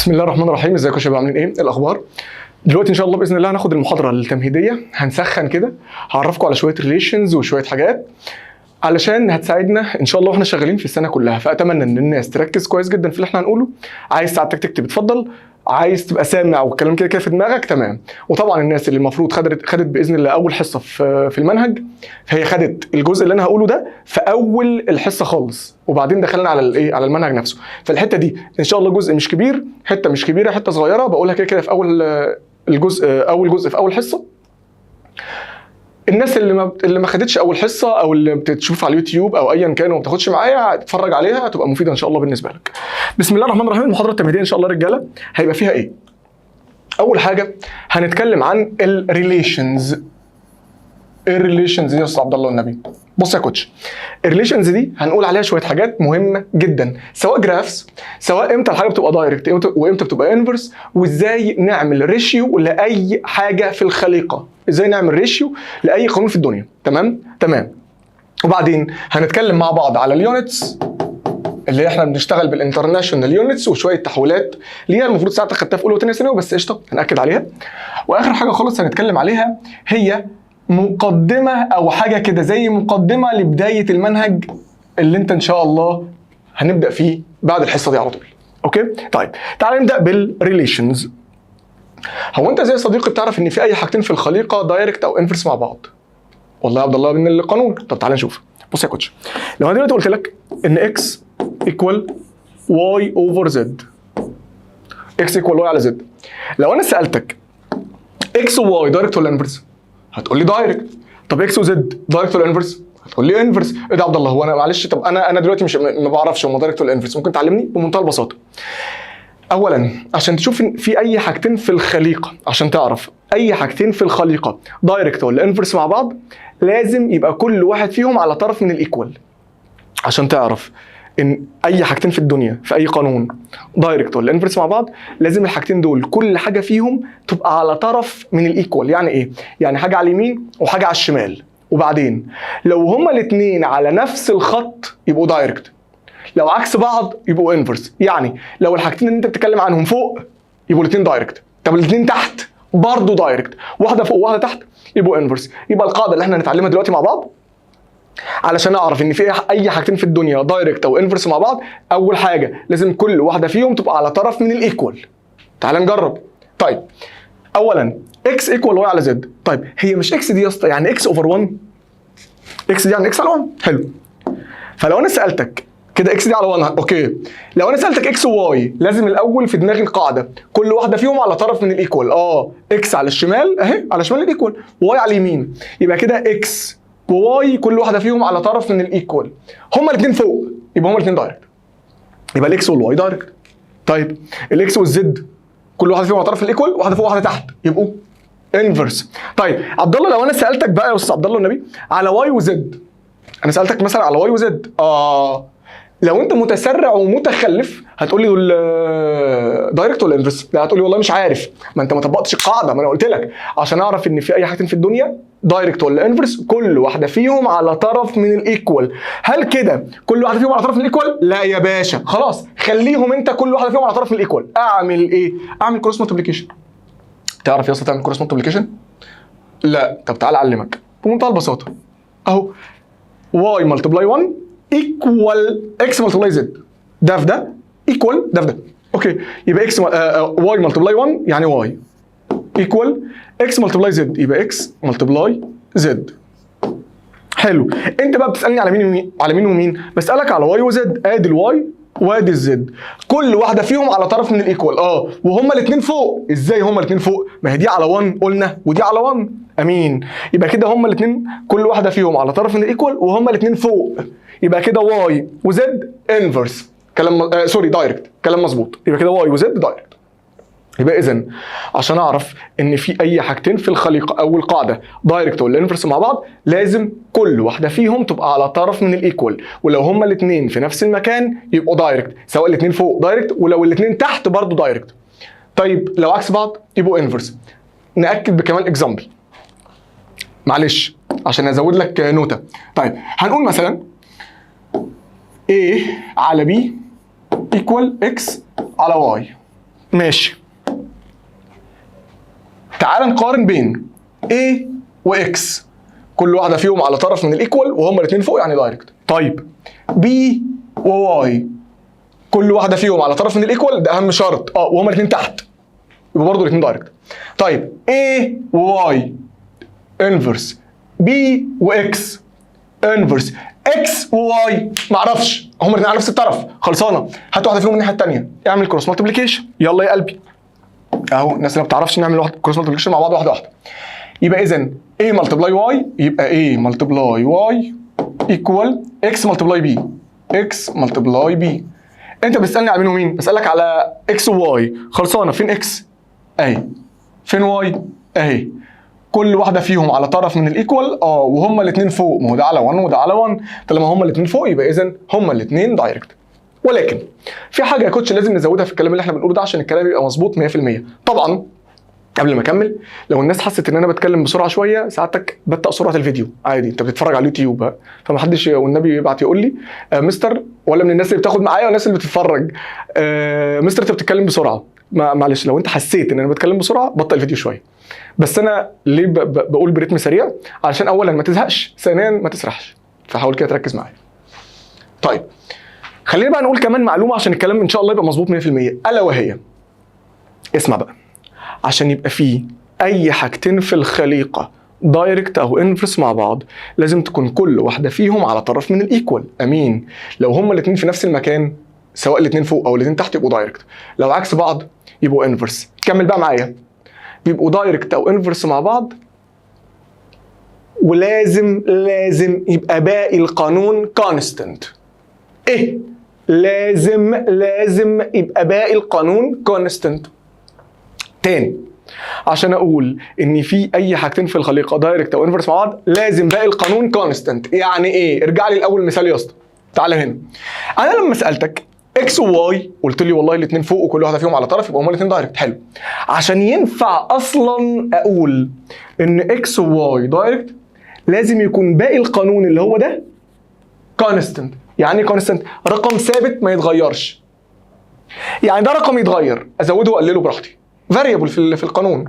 بسم الله الرحمن الرحيم. ازيكم يا شباب، عاملين ايه؟ الاخبار؟ دلوقتي ان شاء الله باذن الله هناخد المحاضره التمهيديه، هنسخن كده، هعرفكم على شويه ريليشنز وشويه حاجات علشان هتساعدنا ان شاء الله واحنا شغالين في السنه كلها. فاتمنى ان الناس تركز كويس جدا في اللي احنا هنقوله. عايز ساعتك تكتب اتفضل، عايز تبقى سامع والكلام كده كده في دماغك تمام. وطبعا الناس اللي المفروض خدت باذن الله اول حصه في المنهج، فهي خدت الجزء اللي انا هقوله ده في اول الحصه خالص، وبعدين دخلنا على الايه، على المنهج نفسه. فالحته دي ان شاء الله جزء مش كبير، حته مش كبيره، حته صغيره بقولها كده كده في اول اول جزء في اول حصه. الناس اللي ما خدتش اول حصه او اللي بتشوف على اليوتيوب او ايا كان وما بتاخدش معايا، تتفرج عليها هتبقى مفيده ان شاء الله بالنسبه لك. بسم الله الرحمن الرحيم. المحاضره التمهيديه ان شاء الله رجاله هيبقى فيها ايه؟ اول حاجه هنتكلم عن الريليشنز. الريليشنز دي يا استاذ عبد الله والنبي، بص يا كوتش، الريليشنز دي هنقول عليها شويه حاجات مهمه جدا، سواء جرافس، سواء امتى الحاجه بتبقى دايركت وامتى بتبقى انفرس، وازاي نعمل ريشيو لاي حاجه في الخليقه، ازاي نعمل ريشيو لاي قانون في الدنيا. تمام. وبعدين هنتكلم مع بعض على اليونتس اللي احنا بنشتغل بالانترناشونال يونتس، وشويه تحويلات اللي هي المفروض ساعتها خدتها في اولى وثانيه ثانوي، بس قشطه هنأكد عليها. واخر حاجه خالص هنتكلم عليها هي مقدمه او حاجه كده زي مقدمه لبدايه المنهج اللي انت ان شاء الله هنبدا فيه بعد الحصه دي على طول. اوكي؟ طيب تعال نبدا بالريليشنز. هو انت زي صديقي بتعرف ان في اي حاجتين في الخليقه دايركت او انفرس مع بعض؟ والله يا عبد الله من القانون. طب تعال نشوف. بص يا كوتش، لو انا دلوقتي قلت لك ان x equal y over z، x equal y على z، لو انا سالتك x و y دايركت ولا انفرس؟ هتقول لي دايركت. طب x و z دايركت ولا انفرس؟ هتقول لي انفرس. ايه ده يا عبد الله؟ هو انا معلش، طب انا دلوقتي مش ما بعرفش هم دايركت ولا انفرس، ممكن تعلمني بمنتهى البساطه. اولا عشان تشوف في اي حاجتين في الخليقه، عشان تعرف اي حاجتين في الخليقه دايركت ولا انفرس مع بعض، لازم يبقى كل واحد فيهم على طرف من الايكوال. عشان تعرف ان اي حاجتين في الدنيا في اي قانون دايركت ولا انفرس مع بعض، لازم الحاجتين دول كل حاجه فيهم تبقى على طرف من الايكوال. يعني ايه؟ يعني حاجه على اليمين وحاجه على الشمال. وبعدين لو هما الاثنين على نفس الخط يبقوا دايركت، لو عكس بعض يبقوا انفرس. يعني لو الحاجتين اللي انت بتتكلم عنهم فوق يبقوا الاثنين دايركت، طب الاثنين تحت برضه دايركت، واحده فوق وواحده تحت يبقوا انفرس. يبقى القاعده اللي احنا هنتعلمها دلوقتي مع بعض علشان اعرف ان في اي حاجتين في الدنيا دايركت او انفرس مع بعض، اول حاجه لازم كل واحده فيهم تبقى على طرف من الايكوال. تعال نجرب. طيب اولا x equal y على z. طيب هي مش x دي يا اسطى يعني x over 1؟ x دي يعني x على 1. حلو. فلو انا سالتك كده x دي على 1، اوكي. لو انا سالتك x و y، لازم الاول في دماغي القاعده كل واحده فيهم على طرف من الايكوال. x على الشمال اهي، على شمال الايكوال، y على اليمين، يبقى كده x وواي كل واحده فيهم على طرف من الايكوال. هما الاثنين فوق يبقى هما الاثنين دايركت، يبقى الاكس والواي دايركت. طيب الاكس والزد كل واحده فيهم على طرف الايكوال، واحده فوق واحده تحت، يبقوا انفرس. طيب عبد الله، لو انا سالتك بقى يا استاذ عبد الله والنبي على واي وزد، انا سالتك مثلا على واي وزد، لو انت متسرع ومتخلف هتقول لي دول دايركت ولا انفرس؟ لا، هتقول لي والله مش عارف. ما انت ما طبقتش القاعده، ما انا قلت لك عشان اعرف ان في اي حاجتين في الدنيا دايركت ولا انفرس كل واحده فيهم على طرف من الايكوال. هل كده كل واحده فيهم على طرف من الايكوال؟ لا يا باشا، خلاص خليهم انت كل واحده فيهم على طرف من الايكوال. اعمل ايه؟ اعمل كروس مالتيبليكيشن. تعرف يا اسطى تعمل كروس مالتيبليكيشن؟ لا. طب تعالى اعلمك بمنتهى البساطه. اهو y ملتبلاي 1 ايكوال x ملتبلاي z، ده في ده ايكوال ده في ده. اوكي، يبقى x y ملتبلاي 1 يعني y ايكوال x ملتبلاي z، يبقى x ملتبلاي z. حلو. انت بقى بتسالني على مين على مين ومين؟ بسالك على y وz. ادي الواي وادي الزد، كل واحده فيهم على طرف من الايكوال. وهما الاثنين فوق. ازاي هما الاثنين فوق؟ ما هي دي على 1 قلنا ودي على 1. امين. يبقى كده هما الاثنين كل واحده فيهم على طرف من الايكوال وهما الاثنين فوق، يبقى كده واي وزد انفرس. كلام سوري دايركت، كلام مظبوط. يبقى كده واي وزد دايركت. يبقى اذا عشان اعرف ان في اي حاجتين في الخليقه، اول قاعده دايركت ولا انفرس مع بعض، لازم كل واحده فيهم تبقى على طرف من الايكوال، ولو هما الاثنين في نفس المكان يبقوا دايركت، سواء الاثنين فوق دايركت ولو الاثنين تحت برضه دايركت. طيب لو عكس بعض يبقوا انفرس. ناكد بكمان اكزامبل معلش عشان ازود لك نوته. طيب هنقول مثلا A على B equal X على Y. ماشي. تعال نقارن بين A و X، كل واحدة فيهم على طرف من الايكوال وهما الاثنين فوق يعني دايركت. طيب B و Y، كل واحدة فيهم على طرف من الايكوال، ده أهم شرط، وهما الاثنين تحت، يبقى برضه الاثنين دايركت. طيب A و Y انفرس، B و X انفرس، X و Y معرفش، هما الاثنين على نفس الطرف، خلصانة، هات واحدة فيهم من الناحية الثانية، اعمل كروس مالتيبليكيشن، يلا يا قلبي. اهو الناس اللي ما بتعرفش نعمل واحد كروس مالتيبليكيشن مع بعض واحده واحده. يبقى اذا A ملتبلاي Y يبقى A ملتبلاي Y ايكوال X ملتبلاي B، X ملتبلاي B. انت بتسالني على مين ومين؟ بسالك على X و Y، خلصانه. فين X؟ اهي. فين Y؟ اهي. كل واحده فيهم على طرف من الايكوال، وهما الاثنين فوق، ما هو ده على 1 وده على 1، طالما هما الاثنين فوق يبقى اذا هما الاثنين دايركت. ولكن في حاجه يا كوتش لازم نزودها في الكلام اللي احنا بنقوله ده عشان الكلام يبقى مظبوط 100%. طبعا قبل ما اكمل، لو الناس حست ان انا بتكلم بسرعه شويه، ساعتك بطئ سرعه الفيديو عادي، انت بتتفرج على اليوتيوب، فمحدش والنبي يبعت يقول لي مستر، ولا من الناس اللي بتاخد معايا ولا الناس اللي بتتفرج، مستر انت بتتكلم بسرعه. معلش، لو انت حسيت ان انا بتكلم بسرعه بطئ الفيديو شويه. بس انا ليه بقول بريتم سريع؟ علشان اولا ما تزهقش، ثانيا ما تسرحش، فحاول كده تركز معايا. طيب خلينا بقى نقول كمان معلومه عشان الكلام ان شاء الله يبقى مظبوط 100%، الا وهي، اسمع بقى، عشان يبقى فيه اي حاجتين في الخليقه دايركت او انفرس مع بعض، لازم تكون كل واحده فيهم على طرف من الايكوال. امين. لو هما الاثنين في نفس المكان، سواء الاثنين فوق او الاثنين تحت، يبقوا دايركت. لو عكس بعض يبقوا انفرس. كمل بقى معايا، بيبقوا دايركت او انفرس مع بعض، ولازم يبقى باقي القانون كونستنت. ايه؟ لازم يبقى باقي القانون كونستنت. تاني، عشان اقول ان في اي حاجتين في الخليقه دايركت او انفرس مع بعض، لازم باقي القانون كونستنت. يعني ايه؟ ارجع لي الاول مثال يا اسطى، تعالى هنا. انا لما سالتك اكس وواي قلت لي والله الاثنين فوق وكل واحده فيهم على طرف، يبقى هما الاثنين دايركت. حلو. عشان ينفع اصلا اقول ان اكس وواي دايركت، لازم يكون باقي القانون اللي هو ده كونستنت. يعني ايه كونستنت؟ رقم ثابت ما يتغيرش. يعني ده رقم يتغير ازوده واقلله براحتي، فاريبل في القانون.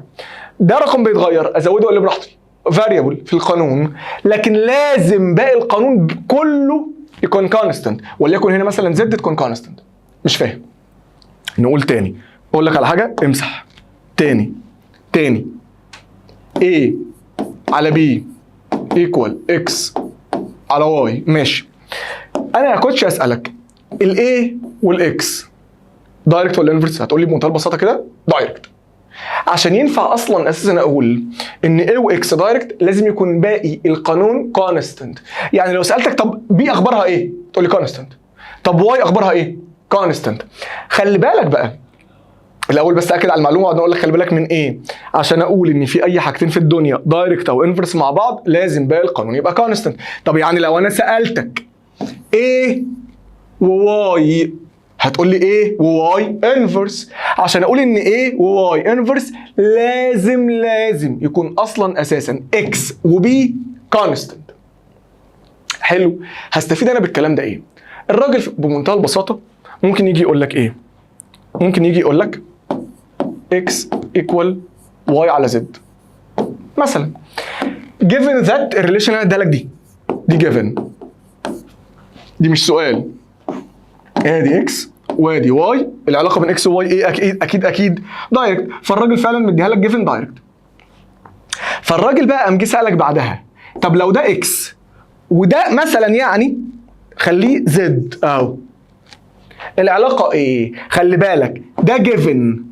ده رقم بيتغير ازوده واقلله براحتي، فاريبل في القانون. لكن لازم باقي القانون كله يكون كونستنت، وليكن هنا مثلا زد تكون كونستنت. مش فاهم؟ نقول تاني، اقول لك على حاجه، امسح تاني A على B ايكوال X على Y. ماشي. انا يا كوتش اسالك الاي والاكس دايركت ولا انفرس؟ هتقول لي بمنتهى البساطه كده دايركت. عشان ينفع اصلا اساسا اقول ان A واكس دايركت، لازم يكون باقي القانون كونستنت. يعني لو سالتك طب بي اخبارها ايه؟ تقول لي كونستنت. طب واي اخبارها ايه؟ كونستنت. خلي بالك بقى الاول، بس اكد على المعلومه وبعدين اقول لك خلي بالك من ايه. عشان اقول ان في اي حاجتين في الدنيا دايركت او انفرس مع بعض، لازم باقي القانون يبقى كونستنت. طب يعني لو انا سالتك A وواي، هتقول لي A وواي انفرس. عشان اقول ان A وواي انفرس، لازم يكون اصلا اساسا X وB كونستنت. حلو. هستفيد انا بالكلام ده ايه؟ الراجل بمنتهى البساطه ممكن يجي يقول لك ايه؟ ممكن يجي يقول لك X equal Y على Z مثلا. given that الريليشن اللي انا اديها لك دي given، دي مش سؤال. ادي اكس وادي واي، العلاقه بين اكس وواي ايه؟ اكيد دايركت. فالراجل فعلا مديها لك جيفن دايركت. فالراجل بقى قام جه سالك بعدها، طب لو ده اكس وده مثلا يعني خليه زد اهو، العلاقه ايه؟ خلي بالك ده جيفن،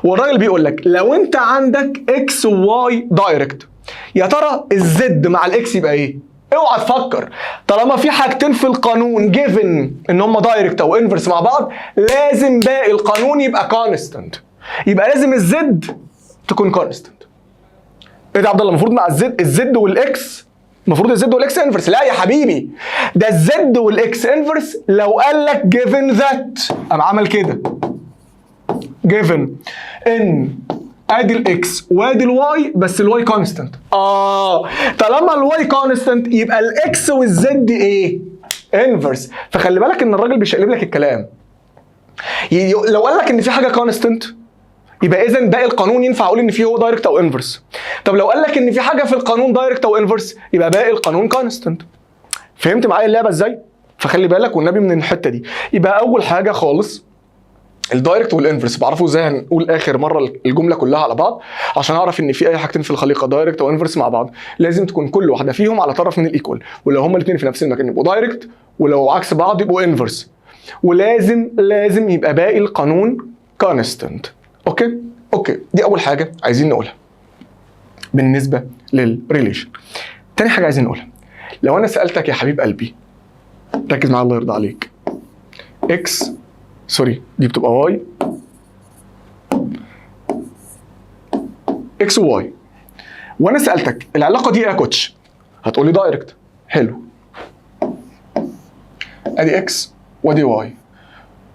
والراجل بيقول لك لو انت عندك اكس وواي دايركت، يا ترى الزد مع الاكس يبقى ايه؟ اوعى تفكر، طالما في حاجتين في القانون جيفن ان هم دايركت او انفرس مع بعض، لازم باقي القانون يبقى كونستنت. يبقى لازم الزد تكون كونستنت. ايه ده يا عبد الله؟ المفروض مع الزد والاكس، المفروض الزد والاكس انفرس. لا يا حبيبي، ده الزد والاكس انفرس لو قال لك جيفن ذات، قام عمل كده جيفن ان ادي الاكس وادي الواي، بس الواي كونستنت. طالما الواي كونستنت يبقى الاكس والزد ايه؟ انفرس. فخلي بالك ان الراجل بيشقلب لك الكلام. لو قال لك ان في حاجه كونستنت يبقى اذا باقي القانون ينفع اقول ان فيه هو دايركت او انفرس. طب لو قال لك ان في حاجه في القانون دايركت او انفرس يبقى باقي القانون كونستنت. فهمت معايا اللعبه ازاي؟ فخلي بالك والنبي من الحته دي. يبقى اول حاجه خالص الدايركت والانفرس بعرفه ازاي. هنقول اخر مره الجمله كلها على بعض عشان اعرف ان في اي حاجتين في الخليقه دايركت وانفرس مع بعض لازم تكون كل واحده فيهم على طرف من الايكوال، ولو هما الاثنين في نفس المكان يبقوا دايركت، ولو عكس بعض يبقوا انفرس، ولازم يبقى باقي القانون كونستنت. اوكي دي اول حاجه عايزين نقولها بالنسبه للريليشن. تاني حاجه عايزين نقولها، لو انا سالتك يا حبيب قلبي ركز معايا الله يرضى عليك، اكس سوري دي بتبقى واي، اكس وواي، وانا سالتك العلاقه دي ايه يا كوتش؟ هتقول لي دايركت. حلو، ادي اكس وادي واي،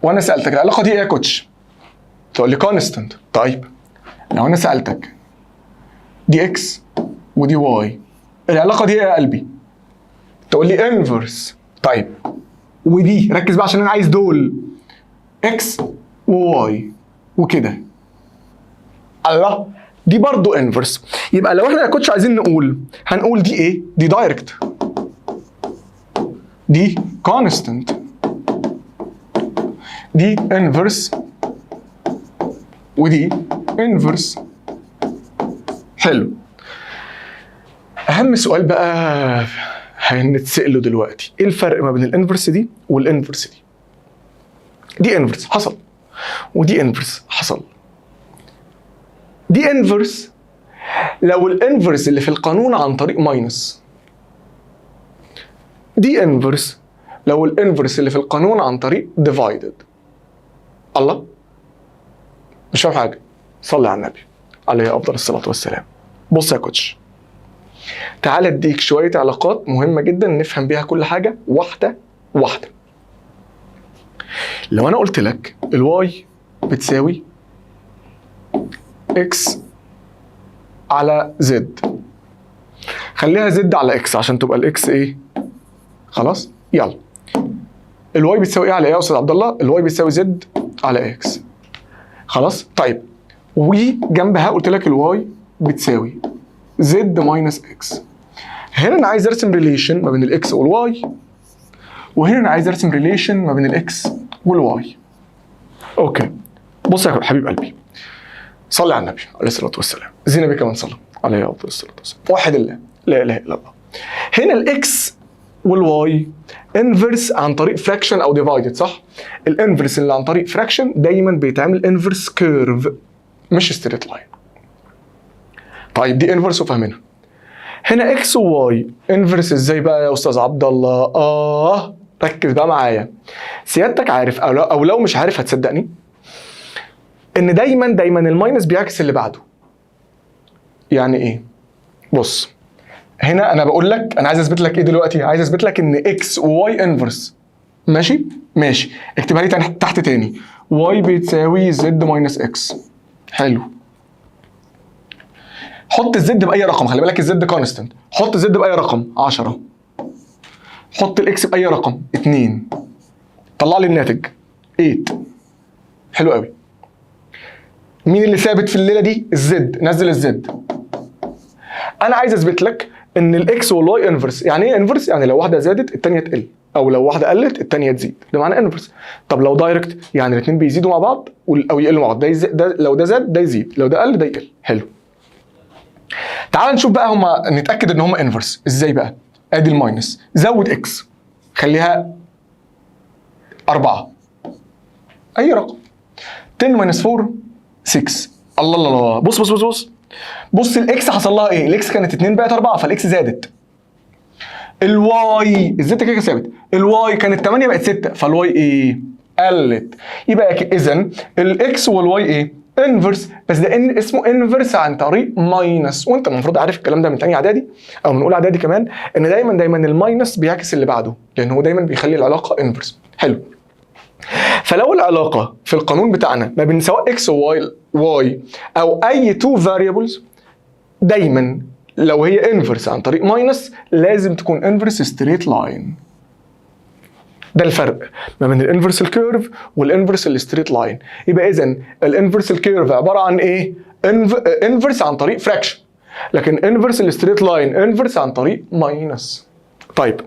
وانا سالتك العلاقه دي ايه يا كوتش؟ تقول لي كونستنت. طيب لو انا سالتك دي اكس ودي واي العلاقه دي ايه يا قلبي؟ تقول لي انفرس. طيب ودي ركز بقى عشان انا عايز دول اكس وواي وكده، الله دي برضو انفرس. يبقى لو احنا يا كوتش عايزين نقول هنقول دي ايه؟ دي دايركت، دي كونستنت، دي انفرس، ودي انفرس. حلو، اهم سؤال بقى هنتسأله دلوقتي، ايه الفرق ما بين الانفرس دي والانفرس دي؟ دي انفرس حصل ودي انفرس حصل. دي انفرس لو الانفرس اللي في القانون عن طريق ماينس، دي انفرس لو الانفرس اللي في القانون عن طريق ديفايدد. الله مش فاهم حاجه، صلي على النبي عليه افضل الصلاه والسلام. بص يا كوتش، تعال اديك شويه علاقات مهمه جدا نفهم بيها كل حاجه واحده واحده. لو انا قلت لك الواي بتساوي اكس على زد، خليها زد على اكس عشان تبقى الاكس ايه؟ خلاص يلا. الواي بتساوي ايه على ايه يا استاذ عبد الله؟ الواي بتساوي زد على اكس. خلاص طيب، وجنبها قلت لك الواي بتساوي زد ماينس اكس. هنا انا عايز ارسم ريليشن ما بين الاكس والواي، وهنا انا عايز ارسم ريليشن ما بين الاكس والواي. اوكي بص يا حبيب قلبي، صلي على النبي عليه الصلاه والسلام، زينا بك من صلى عليه افضل الصلاه والسلام، واحد الله لا اله الا الله. هنا الاكس والواي انفرس عن طريق فراكشن او ديفايدد، صح؟ الانفرس اللي عن طريق فراكشن دايما بيتعمل انفرس كيرف مش ستريت لاين. طيب دي انفرس وفاهمينها. هنا اكس وواي انفرس ازاي بقى يا استاذ عبد الله؟ ركز بقى معايا. سيادتك عارف او لو مش عارف هتصدقني ان دايما الماينس بيعكس اللي بعده. يعني ايه؟ بص هنا انا بقول لك انا عايز اثبت لك ايه دلوقتي؟ عايز اثبت لك ان اكس وواي انفرس. ماشي اكتبها لي تحت تاني، واي بتساوي زد ماينس اكس. حلو، حط الزد باي رقم، خلي بالك الزد كونستنت، حط الزد باي رقم 10، حط الاكس باي رقم 2، طلع لي الناتج 8. حلو قوي. مين اللي ثابت في الليله دي؟ الزد، نزل الزد. انا عايز اثبت لك ان الاكس والواي انفرس. يعني ايه انفرس؟ يعني لو واحده زادت الثانيه تقل، او لو واحده قلت الثانيه تزيد، ده معناه انفرس. طب لو دايركت يعني الاثنين بيزيدوا مع بعض او يقلوا مع بعض، ده لو ده زاد ده يزيد، لو ده قل ده يقل. حلو، تعال نشوف بقى هما نتاكد ان هما انفرس ازاي بقى. ادي الماينس، زود اكس خليها 4، اي رقم. 10 ماينس 4 6. الله بص الاكس حصل لها ايه؟ الاكس كانت 2 بقت 4 فالاكس زادت. الواي الزد كده ثابت، الواي كانت 8 بقت 6 فالواي ايه؟ قلت. يبقى اذا الاكس والواي ايه؟ انفرس، بس ده اسمه انفرس عن طريق ماينس، وانت المفروض عارف الكلام ده من ثانيه اعدادي او من اولى اعدادي كمان، ان دايما الماينس بيعكس اللي بعده لان هو دايما بيخلي العلاقه انفرس. حلو، فلو العلاقه في القانون بتاعنا ما بين سواء اكس وواي او اي تو فاريبلز، دايما لو هي انفرس عن طريق ماينس لازم تكون انفرس ستريت لاين. ده الفرق ما بين الانفرسال كيرف والانفرسال ستريت لاين. يبقى اذا الانفرسال كيرف عباره عن ايه؟ انفرس عن طريق فراكشن، لكن انفرسال ستريت لاين انفرس عن طريق ماينس. طيب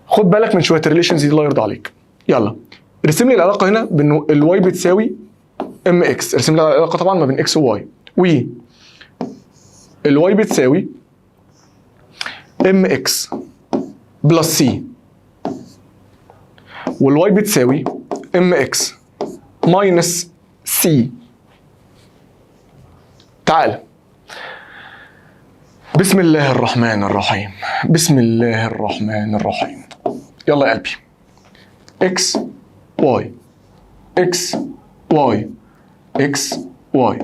خد بالك من شويه الريليشنز دي الله يرضى عليك. يلا ارسم لي العلاقه هنا بان الواي بتساوي ام اكس. ارسم لي العلاقه طبعا ما بين اكس وواي، الواي بتساوي ام اكس بلس سي، والواي بتساوي ام اكس ماينس سي. تعال بسم الله الرحمن الرحيم، بسم الله الرحمن الرحيم. يلا يا قلبي، اكس واي اكس واي اكس واي.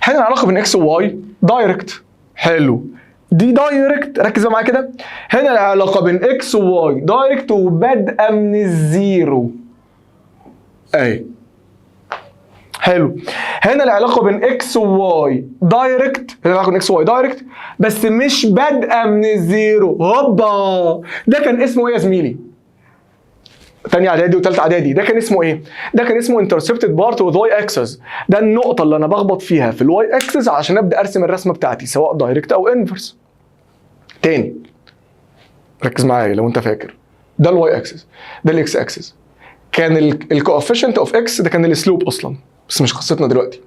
هنا العلاقه بين اكس وواي دايركت. حلو، دي دايركت، ركز معايا كده. هنا العلاقه بين اكس وواي دايركت وبادئه من الزيرو اهي. حلو، هنا العلاقه بين اكس وواي دايركت، هنا العلاقه بين اكس وواي دايركت بس مش بادئه من الزيرو. هوبا، ده كان اسمه ايه يا زميلي؟ تانية اعدادي وتالتة اعدادي. ده كان اسمه ايه؟ ده كان اسمه انترسبتد بارت وذ واي اكسس. ده النقطة اللي انا بخبط فيها في الواي اكسس عشان ابدا ارسم الرسمة بتاعتي سواء دايركت او انفرس. تاني ركز معايا لو انت فاكر، ده الواي اكسس، ده الاكس اكسس. كان الكوفيشنت اوف اكس ده كان السلوب اصلا، بس مش قصتنا دلوقتي.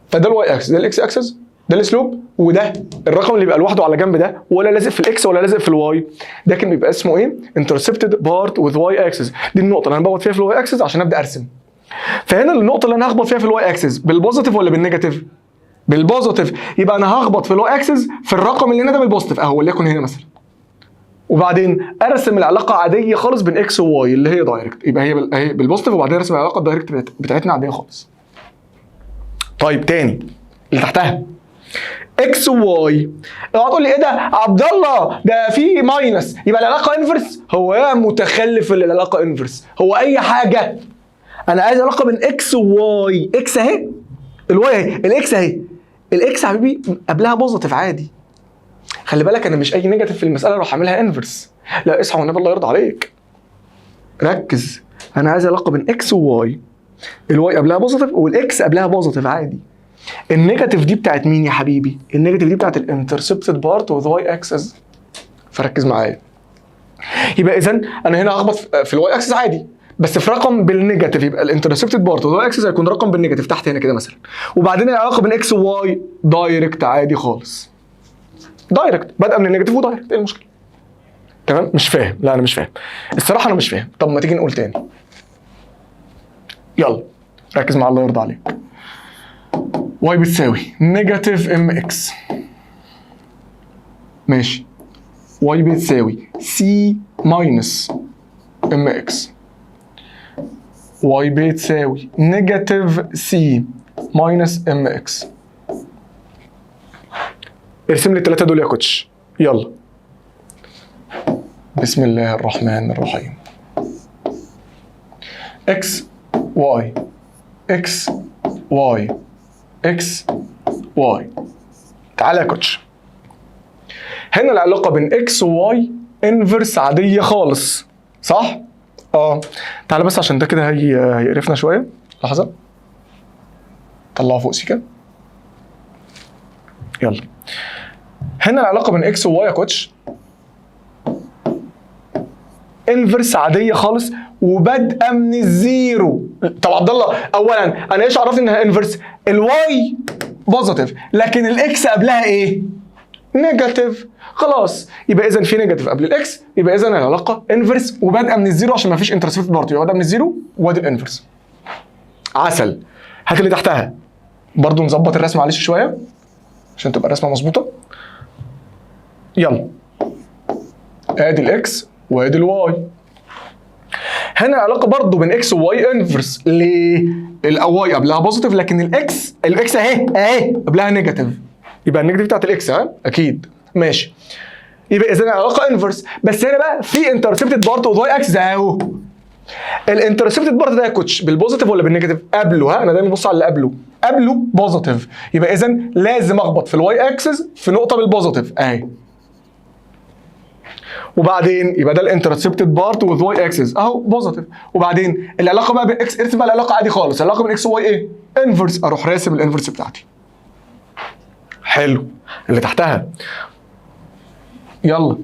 فده الواي اكسس، ده الاكس اكسس، ده السلوب، وده الرقم اللي بيبقى لوحده على جنب ده ولا لازق في الاكس ولا لازق في الواي. ده كان بيبقى اسمه ايه؟ انترسبتد بارت وذ واي اكسس. دي النقطه اللي انا بخبط فيها في الواي اكسس عشان ابدا ارسم. فهنا النقطه اللي انا هخبط فيها في الواي اكسس بالبوزيتيف ولا بالنيجاتيف؟ بالبوزيتيف. يبقى انا هخبط في الواي اكسس في الرقم اللي هنا ده بالبوزيتيف اهو، وليكن هنا مثلا. وبعدين ارسم العلاقه عاديه خالص بين اكس وواي اللي هي دايركت، يبقى هي بالبوزيتيف، وبعدين ارسم العلاقه الدايركت بتاعتنا عاديه خالص. طيب تاني اللي تحتها اكس وواي. اوعى تقول لي ايه ده عبد الله ده في ماينس يبقى العلاقه انفرس. هو يا متخلف اللي العلاقه انفرس، هو اي حاجه. انا عايز علاقه بين اكس وواي. اكس اهي، الواي اهي، الاكس اهي. الاكس يا حبيبي قبلها بوزيتيف عادي. خلي بالك انا مش اي نيجاتيف في المساله اروح اعملها انفرس. لا اصحى والنبي الله يرضى عليك، ركز. انا عايز علاقه بين اكس وواي، الواي قبلها بوزيتيف والاكس قبلها بوزيتيف عادي. النيجاتيف دي بتاعت مين يا حبيبي؟ النيجاتيف دي بتاعت الانترسبتد بارت وذ واي اكسس. فركز معايا. يبقى اذا انا هنا هخبط في الواي اكسس عادي بس في رقم بالنيجاتيف، يبقى الانترسبتد بارت وذ واي اكسس هيكون رقم بالنيجاتيف تحت هنا كده مثلا. وبعدين العلاقه بين اكس وواي دايركت عادي خالص. دايركت، بادئه من النيجاتيف ودايركت. ايه المشكله؟ تمام؟ مش فاهم؟ لا انا مش فاهم الصراحه، انا مش فاهم. طب ما تيجي نقول تاني. يلا ركز معايا الله يرضى عليك. واي بتساوي نيجاتيف ام اكس، ماشي. واي بتساوي سي ماينس ام اكس. واي بتساوي نيجاتيف سي ماينس ام اكس. ارسم لي الثلاثه دول يا كوتش. يلا بسم الله الرحمن الرحيم. اكس واي اكس واي اكس واي. تعالى يا كوتش، هنا العلاقه بين اكس وواي انفرس عاديه خالص، صح؟ تعالى بس عشان ده كده هيقرفنا شويه. لحظه، طلعه فوق سيكا. يلا، هنا العلاقه بين اكس وواي يا كوتش انفرس عاديه خالص وبادئه من الزيرو. طب عبد الله، اولا انا ايش عرفني انها انفرس؟ الواي بوزيتيف لكن الاكس قبلها ايه؟ نيجاتيف. خلاص، يبقى اذا في نيجاتيف قبل الاكس، يبقى اذا العلاقه انفرس وبادئه من الزيرو عشان ما فيش انترسبت بارت، يبقى بادئه من الزيرو وادي الانفرس. عسل. هات اللي تحتها برضو، نظبط الرسمه معلش شويه عشان تبقى الرسمه مظبوطه. يلا، ادي الاكس وادي الواي. هنا العلاقه برضو بين اكس وواي انفرس. ليه؟ الواي قبلها بوزيتيف لكن الاكس اهي قبلها نيجاتيف، يبقى النيجاتيف بتاعت الاكس اكيد. ماشي، يبقى اذا العلاقه انفرس. بس هنا بقى في انترسبتد بارت وذ واي اكس اهو. الانترسبتد بارت ده يا كوتش بالبوزيتيف ولا بالنيجاتيف؟ قبله. انا دايما ببص على اللي قبله بوزيتيف، يبقى اذا لازم اخبط في الواي اكسس في نقطه بالبوزيتيف اهي. وبعدين يبقى ده الانترسبتد بارت وذ واي اكسس اهو بوزيتيف. وبعدين العلاقه بقى بالاكس، ارسم بقى العلاقه عادي خالص، العلاقه بين اكس وواي ايه؟ انفرس، اروح راسم الانفرس بتاعتي. حلو. اللي تحتها يلا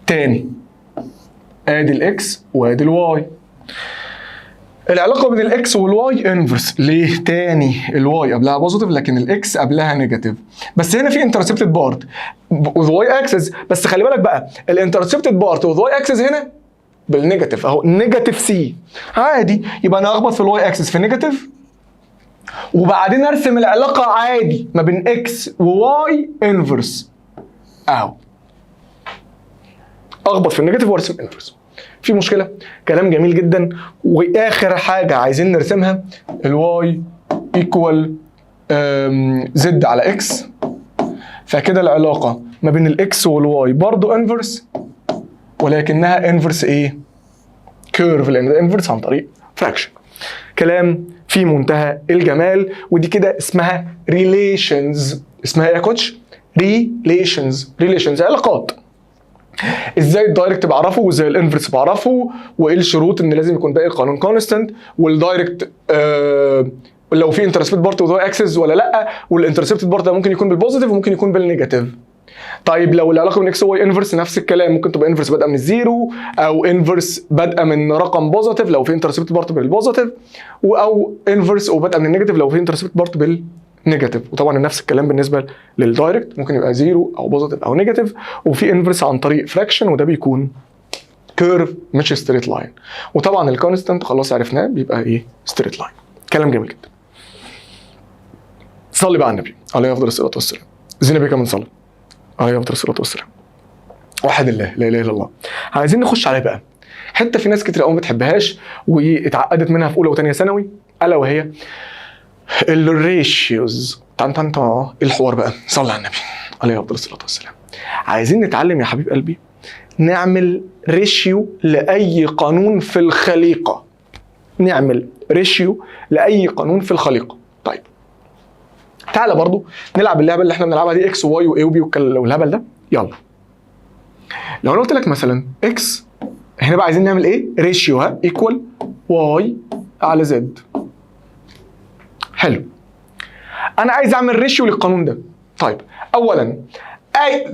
تاني، ادي الاكس وادي الواي. العلاقه بين الاكس والواي انفرس. ليه؟ تاني الواي قبلها بوزيتيف لكن الاكس قبلها نيجاتيف، بس هنا في انترسبتد بارت وذ واي اكسس، بس خلي بالك بقى الانترسبتد بارت وذ واي اكسس هنا بالنيجاتيف اهو، نيجاتيف سي عادي. يبقى انا هخبط في الواي اكسس في نيجاتيف، وبعدين ارسم العلاقه عادي ما بين اكس وواي انفرس اهو، اخبط في النيجاتيف وارسم انفرس. في مشكله؟ كلام جميل جدا. واخر حاجه عايزين نرسمها الواي ايكوال زد على اكس، فكده العلاقه ما بين الاكس والواي برضو انفرس، ولكنها انفرس ايه؟ كيرف، لان ده انفرس عن طريق فراكشن. كلام في منتهى الجمال. ودي كده اسمها ريليشنز. اسمها ايه يا كوتش؟ ريليشنز علاقات. ازاي الدايركت بعرفه وازاي الانفرس بعرفه، وايه الشروط ان لازم يكون باقي القانون كونستنت، والدايركت لو في انترسبت بارت وذ اكسس ولا لا، والانترسبتد بارت ده ممكن يكون بالبوزيتيف وممكن يكون بالنيجاتيف. طيب لو العلاقه بين اكس وواي انفرس نفس الكلام، ممكن تبقى انفرس بادئه من الزيرو او انفرس بادئه من رقم بوزيتيف لو في انترسبت بارت بالبوزيتيف، او انفرس وبادئه من النيجاتيف لو في انترسبت بارت بالنيجاتيف. وطبعا نفس الكلام بالنسبه للدايركت، ممكن يبقى زيرو او بوزيتيف او نيجاتيف، وفي انفرس عن طريق فراكشن وده بيكون كيرف مش ستريت لاين. وطبعا الكونستنت خلاص عرفناه بيبقى ايه؟ ستريت لاين. كلام جميل جدا. صلي بقى على النبي عليه افضل الصلاه والسلام. زين بك من صلى عليه افضل الصلاه والسلام. وحد الله لا اله الا الله. عايزين نخش عليه بقى حته في ناس كتير قوي ما بتحبهاش واتعقدت منها في اولى وثانيه ثانوي، الا وهي الريشيوز. الحوار بقى صلي على النبي عليه افضل الصلاه والسلام. عايزين نتعلم يا حبيب قلبي نعمل ريشيو لاي قانون في الخليقه. نعمل ريشيو لاي قانون في الخليقه. طيب تعالى برضو نلعب اللعبه اللي احنا بنلعبها دي، اكس وواي واي وبي والهبل ده. يلا لو انا قلت لك مثلا اكس، هنا بقى عايزين نعمل ايه؟ ريشيو ها ايكوال واي على زد. حلو. انا عايز اعمل ريشيو للقانون ده. طيب اولا